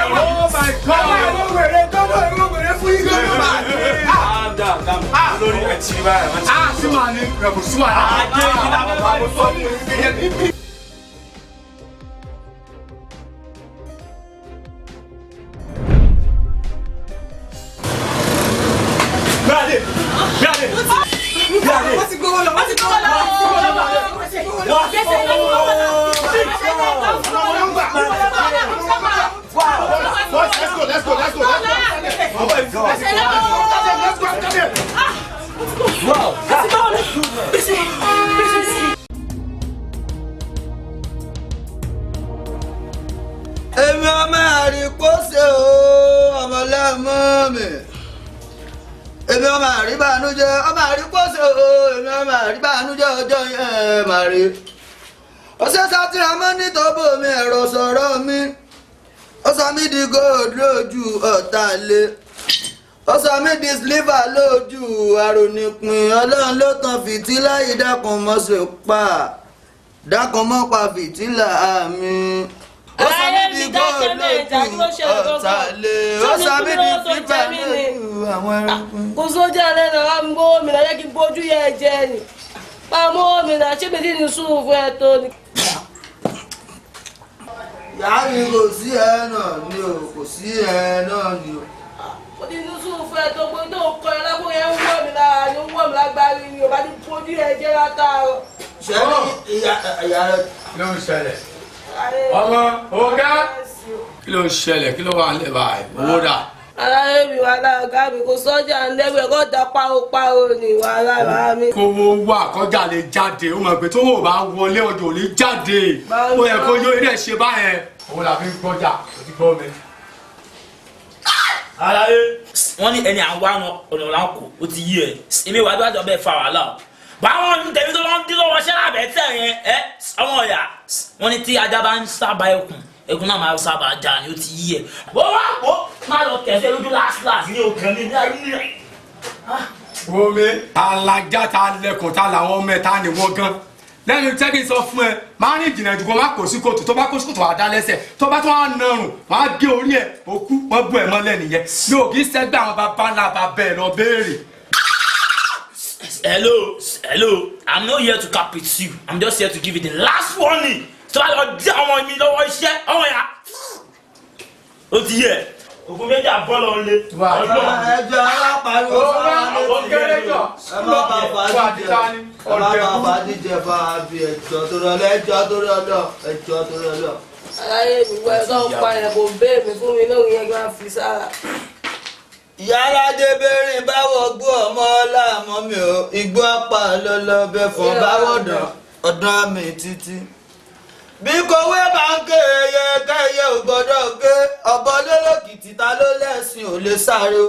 my God! Ẹ̀wọ̀n wèrè fún yín gbọ́dọ̀ bá. Lórí ẹtì báyìí. Sima ni kẹ̀kọ́ Sima ni. Ajé ìdílé àwọn ọmọ tó ní ìgbéyàwó. Wọ́n ti gbowó lọ. Let's go. Oh my God. Let's go. Come here. Wow. Èmi ọmọ àríkóṣe o, ọmọlẹ́mọ́ mi. Èmi ọmọ àríbànújẹ́, ọmọ àríkóṣe o, èmi ọmọ àríbànújẹ́ ọjọ́ yẹn màrí. Ọ̀sẹ̀ sátìrà mọ́ nítòbó mi ẹ̀rọ sọ̀rọ̀ mi. Ó sọ mí di gold lójú ọ̀tá ilé. Ó sọ mí di sliver lójú àrònìpín. Ọlọ́run ló tan fìtílà yìí dákun mọ́ ṣe pa. Dákun mọ́ pa fìtílà mi. Ó sọ mí di gold lójú ọ̀tá ilé. Ó sọ mí di sliver lójú àwọn ẹranko. Kò sójú alẹ́ náà wá ń gbówó mi náà yẹ kí n bójú yẹ jẹ ni. Pàmò mi náà ṣé mi ti ní sùúrù fún ẹ tó ni. Ìyá mi kò sí ẹ náà ni o, kò sí ẹ náà ni o. Mo ti ní sùúrù fún ẹ tó gbé tó kọ ẹ lápò yẹn ń wọ̀ mí lára ni ó ń wọ̀ mí lágbárí ni ò bá ti bójú yẹ jẹ látàárọ̀. Ṣẹ́ni ìyá rẹ̀ ló ń ṣẹlẹ̀. Ọmọ ọ̀gá kí ló ń ṣẹlẹ̀ kí ló wà ń lẹ̀ báyìí owó dà. Aláyé mi wà láàgá mi kò sọ́jà ń lẹ́gbẹ̀ẹ́ kó da páropáro ní wà lára mi. Kówó wà kọjá lè jáde ó mọ̀ pé tó wò bá wọlé ọjọ́ lè jáde ó yẹ kó yóò rẹ̀ ṣe báyẹn. Owó la fi ń gbọ́jà ó ti gbọ́ mi. Aláyé wọ́n ní ẹni àwọn ọ̀nà ọ̀la kò ó ti yí ẹ̀ èmi wà á bẹ́ẹ̀ fa wàhálà o. Báwọn ní tẹ̀mí tó lọ́n dín lọ́wọ́ ṣẹ́lá bẹ́ẹ̀ tẹ̀ yẹn ẹ́ ọmọ ọ̀yà wọ́n ní tí ajá bá ń sábà ẹkùn náà máa sábà jà ní ó ti yí ẹ̀. Wọ́n wá kó má lọ tẹ̀sẹ̀ lójú láàsì ní òkè ní ayé rẹ̀. Wọ́mi alájà ta lẹ́kọ̀ọ́ ta làwọn mẹ́ta ni wọ́n gan. Lẹ́nu tẹ́kí sọ fún ẹ máa ní ìjìnlẹ̀ jù kó má kó sí kòtò tó bá kó sí kòtò wà dá lẹ́sẹ̀ tó bá tó wà nàrùn wọ́n á gé orí ẹ̀ òkú wọ́n bú ẹ̀ mọ́lẹ̀ nìyẹn yóò kí sẹ́gbẹ́ àwọn bàbá ńlá bàbá ẹ̀ lọ béèrè. Hello, I'm not here to cap with you. I'm just here to give you the last warning. So I lọ dí àwọn mi lọ́wọ́ iṣẹ́ ọmọ ya. Ó ti yẹ. Ògùn méjì àbọ̀lọ̀ ń lé. Ẹjọ́ alápariwo ẹ má bá fàdíjẹ bá a bí ẹjọ́ tó rọlẹ́ ẹjọ́ tó rọlẹ́. Aláyé mi wọ ẹ̀ka ń pa ẹ̀ kò bẹ́ẹ̀ mi fún mi lórí yẹn gbà fi sára. Ìyá aládé bẹ́rìn báwọ̀ gbọ́ ọmọ ọlámọ mi ò igbó apá lọ́lọ́ bẹ́ẹ̀ fọ́ báwọ̀ dán ọdún àmì títí. bí kòwé bá ń ké kẹyẹ ò gbọ́dọ̀ ké ọ̀bọ lólókìtì ta ló lẹ́sìn ò lè sáré o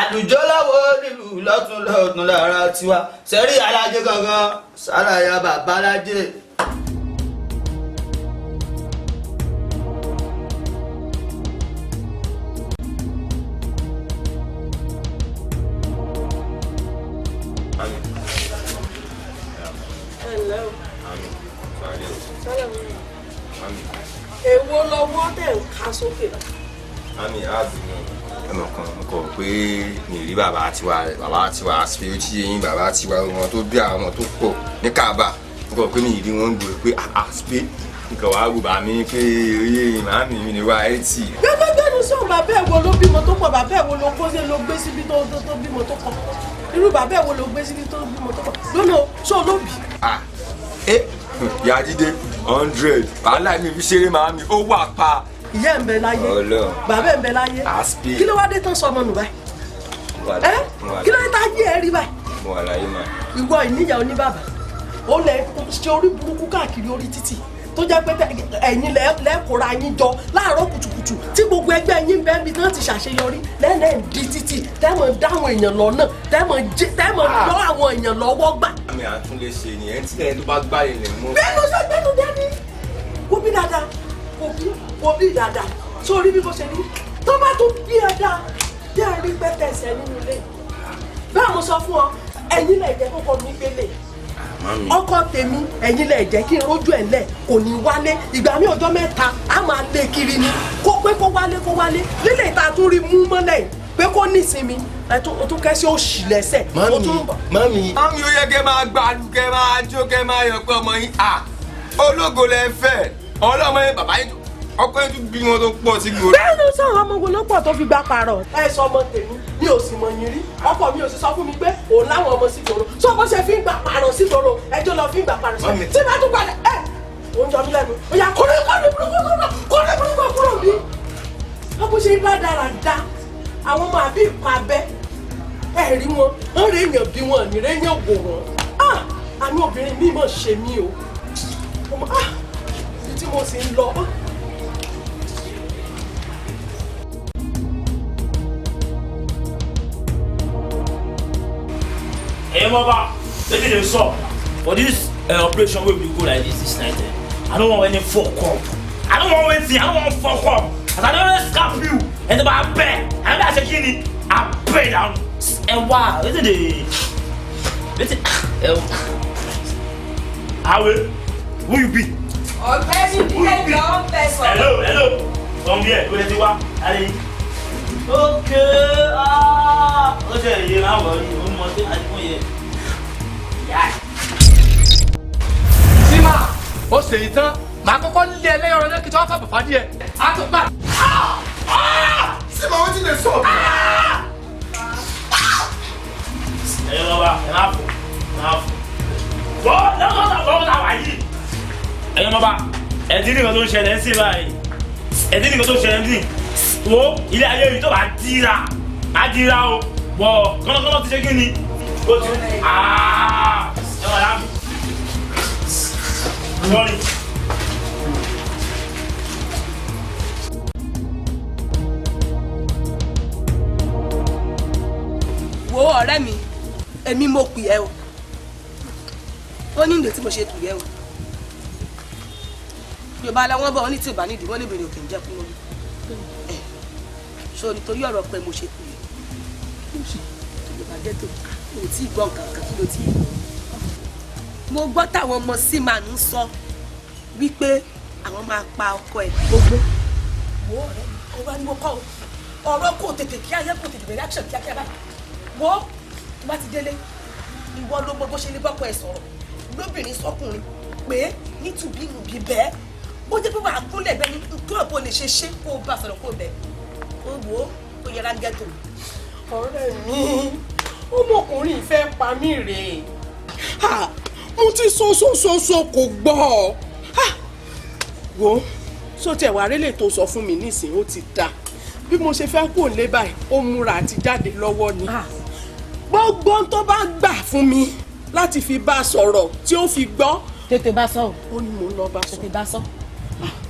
àlùjọ láwo nílùú lọ́tún lára tiwa sẹ́rí alájẹ gangan sálàyà bàbá alájẹ. èwo lọ́wọ́ tẹ̀ ń ká sókè lọ. Mami, ẹmọ kan mo kọ pé mi rí bàbá tiwa àti ó tí yẹn bàbá tiwa wọn tó bí àwọn tó pọ̀ ní Kaaba mo kọ pé mi rí wọn gbòòrò pé àṣìpé nǹkan wàá rò bá mi pé oyè màámi mi ni wá ẹ tì. gbẹgbẹgbẹnu sọ bàbá ẹ wo ló bímọ tó pọ̀ bàbá ẹ wo ló kó ló gbé síbi tó bímọ tó pọ̀ irú bàbá ẹ wo ló gbé síbi tó bímọ tó pọ̀ lónà ṣó ló bì. Yàjídé 100 wàhálà mi fi ṣeré màámi ó wà pa. ìyá ń bẹ láyé bàbá ẹ ń bẹ láyé kí ló wá dé tán sọ ọmọ nù báyìí kí ló dé tá yé ẹ rí báyìí. mo wà láyé mà. ìwọ ìníyà oní bàbá ó lẹ ṣe orí burúkú káàkiri orí títì tó jẹ́ pé ẹ̀yin lẹ́kọ̀ọ́ra yín jọ láàárọ̀ kùtùkùtù tí gbogbo ẹgbẹ́ yín bẹ́ẹ̀ bí tán ti ṣàṣeyọrí lẹ́lẹ́ ń di títì tẹ́mọ̀ dáwọn èèyàn lọ́nà tẹ́mọ̀ lọ́ àwọn èèyàn lọ́wọ́ gbà. àmì àtúnlé ṣe ni ẹ̀ ń tí ẹ̀ tó bá gbá ilẹ̀ mọ́. bẹ́ẹ̀nu dání kò bí dáadáa kò bí dáadáa sórí bí mo ṣe ní tó bá tún bí ẹ dáa jẹ́ ẹ rí pẹ́tẹ́sẹ̀ nínú ilé bẹ́ẹ̀ mo sọ fún ọ ẹ̀yin lẹ̀ jẹ́ kókó mi gbélé ọkọ tèmi ẹ̀yin lẹ jẹ́ kí n rójú ẹ̀ lẹ̀ kò ní wálé ìgbà mi ọjọ́ mẹ́ta á máa lé kiri ni kó pé kó wálé lílẹ̀ ìta tún rí mú mọ́lẹ̀ pé kó nísinmi o tún kẹ́sí òṣì lẹ́sẹ̀. mami ó yẹ kẹ́ máa gbàlù kẹ́ máa jó kẹ́ máa yọ pé ọmọ yín ológo lẹ fẹ́ ọlọ́mọ yẹn bàbá yín ọkọ yẹn tún bí wọn tó pọ̀ sí gbòòrò. bẹ́ẹ̀ ló sọ̀rọ̀ ọmọ wo ló pọ̀ tó fi gbá parọ̀. ẹ sọ ọmọ tèmi mi ò sì mọ̀ yín rí ọkọ mi ò sì sọ fún mi pé òun láwọn ọmọ sí gbòòrò sọ bó ṣe fi ń gbà parọ̀ sí gbòòrò ẹjọ́ lọ fi ń gbà parọ̀ sí tí bá tún padà òun jọ mí lẹ́nu ó yà kórè burúkú kúrò bí. wọ́n bó ṣe ń bá dára dá àwọn ọmọ àbí ìpa abẹ́ ẹ rí wọn wọ́n rí èèyàn bí wọn ní réyàn wò wọ́n àánú obìnrin mi mọ̀ ṣe mí o tí mo sì ń lọ. Hey Baba, let me dey sup. For this operation wey we go like this night, I don't want any fuck up. I don't want wetin, I don't want fuck up. As I don always scap you, and the bar beg, and I say kini, I pay down. And wow, wetin dey, Awe, who you be? Ọ̀gbẹ́ni bílẹ̀ jọ ń bẹ sọ. Hello, from there, where ti wá? Ali. Okay, ó ṣe èyí máa wọ̀ ọ́ yìí, ó mọ̀ sí àdìpọ̀ yẹn. Sima, ó ṣe yìí tán, màá kọ́kọ́ lé ẹlẹ́yọ̀ rẹ̀ lẹ́kìtì wá fàbọ̀ fàdí ẹ̀. A tún gbà. Sima, wetin dey sup? Ẹ̀yin lọ́ba, ẹ̀ máa fò, Wọ́n lọ́wọ́ ta wà yìí. Ẹ̀yin lọ́ba, ẹ̀dín nìkan tó ń ṣẹlẹ̀ ń sìn báyìí. Ẹ̀dín nìkan tó ń ṣẹlẹ̀ ń sìn. Wo ilé ayé yìí tó bá dira, á dira o. Wọ̀ kọ́nọ́kọ́nọ́ ti ṣe kí ni? Ó ti ẹ wà láàmì. Sọ́ọ̀rì. Wo ọ̀rẹ́ mi, èmi mo pè ẹ́ o. Ó ní ìdè tí mo ṣe pè ẹ́ o. Yorùbá làwọn bọ̀ wọ́n ní tí ò bá nídìí wọ́n lè bèrè òkè ń jẹ́ fún lórí. So nítorí ọ̀rọ̀ pé mo ṣe pè é Yorùbá ghetto mi ò tí ì gbọ́ nǹkan kan kí ló tí ì gbọ́. Mo gbọ́ táwọn ọmọ sí màá ń sọ wípé àwọn máa pa ọkọ ẹ̀ gbogbo. Wo ọ̀rẹ́ mi kó wá ní mo kọ́ o ọ̀rọ̀ kò tètè kí ayé kò tètè bẹ̀rẹ̀ action kíákíá báyìí. Wo tó bá ti délé ìwọ ló mọ bó ṣe lè bọ́kọ ẹ̀ sọ̀rọ̀ lóbìnrin sọkùnrin pé nítubí nùbí bẹ́ẹ̀ ó jẹ́ pé wàá kúnlẹ̀ bẹ́ẹ̀ ní kí ọ̀pọ̀ lè ṣe kó o bá sọ̀rọ̀ kó o bẹ̀ ó wò ó yẹra ghetto. ọ̀rẹ́ mi ọmọkùnrin ìfẹ́ pa mí rèé. mo ti sọ kò gbọ́ wo sóòtẹ̀ wà rélé tó sọ fún mi nísìnyí ó ti dà bí mo ṣe fẹ́ kó lé báyìí ó múra àti jáde lọ́wọ́ ni gbogbo tó bá gbà fún mi láti fi bá a sọ̀rọ̀ tí ó fi gbọ́. Tètè bá sọ o. Ó ní mò ń lọ bá sọ. Tètè bá sọ.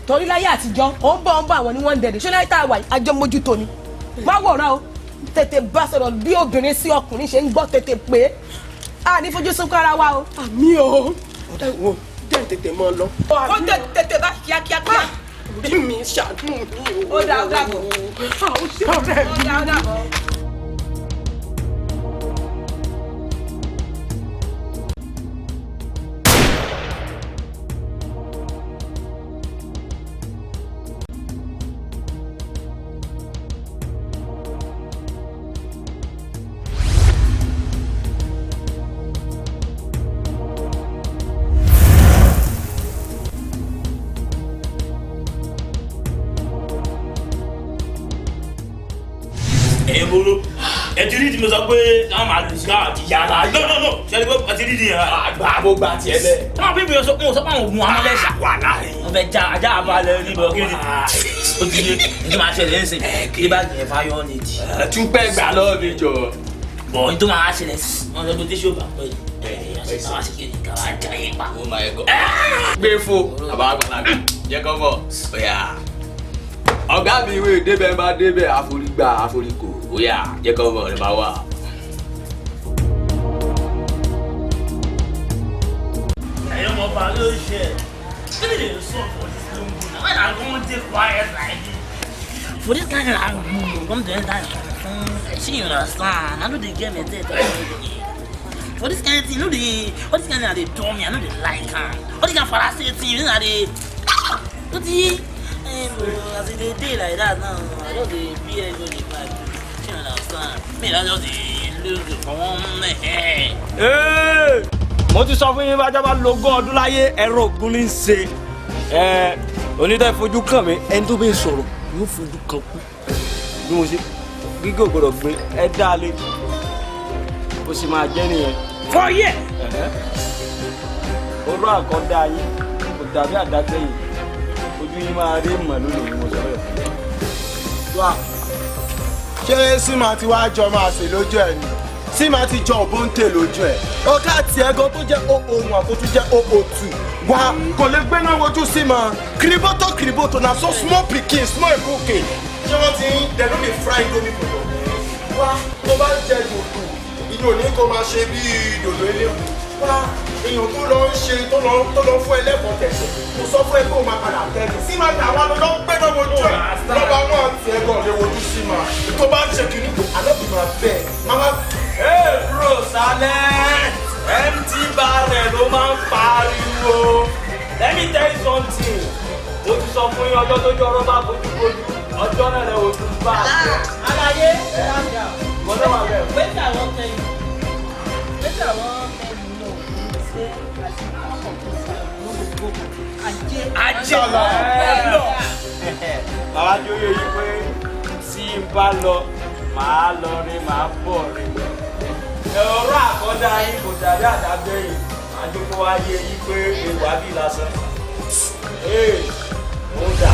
torí láyé àtijọ́ ó ń bọ̀ àwọn ni wọ́n ń dẹ̀dẹ̀ ṣé láyé tá a wà àjọ mójútó ni má wòran o tètè bá sọ̀rọ̀ bí obìnrin sí ọkùnrin ṣe ń gbọ́ tètè pé a ní fojú sunkún ara wa o. àmì o ẹ wo jẹ́ tètè mọ́ lọ. ó tètè bá kíákíá. bí mi ṣàánú mi o. ó dà ó dàbọ̀. ó ṣe ọ̀rẹ́ mi. ó dàbọ̀. Bolo ẹ ti rí ti mo sọ pé káwọn máa lù sí káwọn àti yàrá no ṣẹlẹ pé ẹ ti rí ti yẹn àgbà àbò gba tiẹ bẹ. káwọn bí mi sọ pé mo sọ pé àwọn oògùn amálẹ̀ ṣàwà láàyè. wọ́n fẹ́ já ajá àbálẹ̀ níbọ̀ kí ni o ti yé ní máa ṣẹlẹ̀ ń sìn kí bá jẹ fáyọ́ ní ti. túpẹ́ gbà lọ́wọ́ mi jọ. bọ̀ ní tó máa ṣẹlẹ̀ wọn lọ tó tẹ́ ṣọ́ọ̀bà pẹ̀lú gbé fo àbá àgbàlagbà jẹ́ kọ́ bọ̀ ọ̀yà ọ̀gá mi ìwé débẹ̀ bá débẹ̀ àforígbà àforíkò ọ̀yà jẹ́ kọ́ bọ̀ ẹ̀ máa wà. ẹ̀yin ọmọ ọba ló ṣe kí ni lè sọ for this long na when I go dey quiet like this for this kind of come to enter shey you understand I no dey get mental for this kind of thing no dey all this kind of thing dey do me I no dey like am all this kind of parasite thing I dey no dey as e dey dey like that now I just dey bear go dey back you understand me I just dey lose for one head. mo ti sọ fún yín bájá bá lógún ọdún láyé ẹ̀rọ ògùn ní í ṣe onídàá fojú kàn mí ẹni tó bẹ́ẹ̀ sọ̀rọ̀ yóò fojú kan kú bí mo ṣe gígé ògbọ́dọ̀ gbé ẹ dá lé bó ṣe máa jẹ́ nìyẹn. fọyẹ. orú àkọ́dá yín kò dàbí àdákẹ́yìn ojú yín máa rí mọ̀ lónìí ni mo sọ bẹ́ẹ̀. ṣé símà tí wàá jọ máa ṣe lójú ẹ ni símà ti jọ òbóǹtè lójú ẹ ọ̀gá tiẹ̀ gan tó jẹ́ ohun àkótó jẹ́ oo2 wà kò lè gbé náà wojú símà kiriboto na so small pikin small cookie ṣé wọ́n ti ń dẹ̀lú mi fry gomi pọ̀lọ́ wá tó bá jẹ dòdò ìyẹn ò ní kó máa ṣe bí dòdò eléwu wá èèyàn tó lọ ń ṣe tó lọ fún ẹlẹ́kọ̀ọ́ tẹ̀sẹ̀ kò sọ fún ẹ pé òun máa padà tẹ̀lé símà tàwa ló ń gbé náà wojú ẹ lọ́ba wọn àti ẹ̀gọ́ lè wojú símà tó bá ṣe kìíní àlọ́bì máa bẹ̀ máa. Hey bro Saleh empty barrel ló máa ń pariwo let me tell you something mo ti sọ fún yín ọjọ́ tó jọ ọ̀rọ̀ bá bójúbójú ọjọ́ náà lẹ ojú bá a jẹ. alaye mọ̀tò wà bẹ́ẹ̀. wetin I wan tell you know say as you come up with ajé lọ. bàbá jóyè yìí pé tí n bá lọ màá lọ rí màá bọ̀ rí. ọ̀rọ̀ àkọ́dá yín kò dàbí àdágbẹ́yìn àjọpọ̀ wáyé yìí pé ewu àbí lásán. ó dà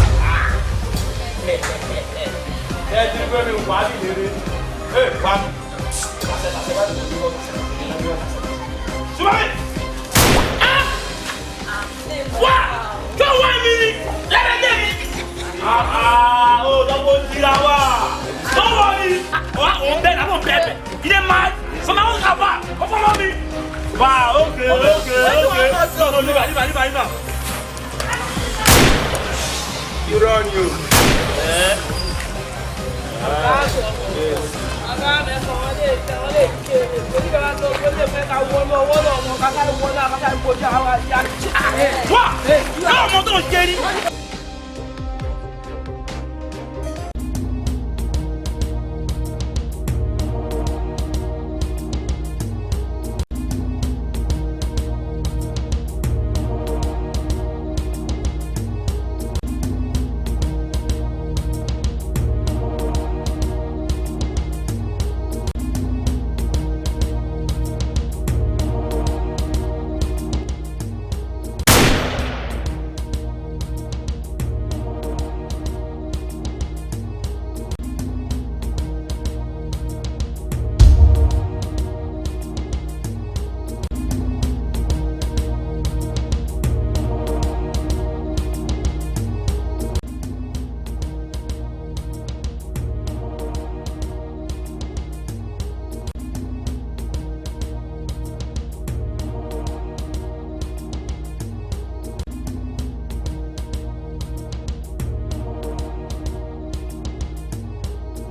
ẹ ti gbé mi wà á bí lére wà mí. àṣẹ bá ti wọ́n bí wọ́n súnmọ́ mi. wá tó wá mi ni lẹ́rẹ̀ẹ́dẹ́ mi. ó lọ́wọ́ dira wa. tó wá mi wá òun bẹ́ẹ̀ náà òun bẹ́ẹ̀ bẹ́ẹ̀ ilé máa fọmọ àwọn kà fà ó fọmọ mi. wá ókè. lọ́nà níbà. irọ́ ni o. ọ̀gá mi ẹ̀fọ́ wọn lè tẹ wọn lè ké oníkàwá tó wọ́n lè fẹ́ ká wọ́n lọ wọ́n lọ ọmọ káká lè wọ́n náà káká lè kojú àwọn àti àti. wá káwọn ọmọ tó ń jẹ ní.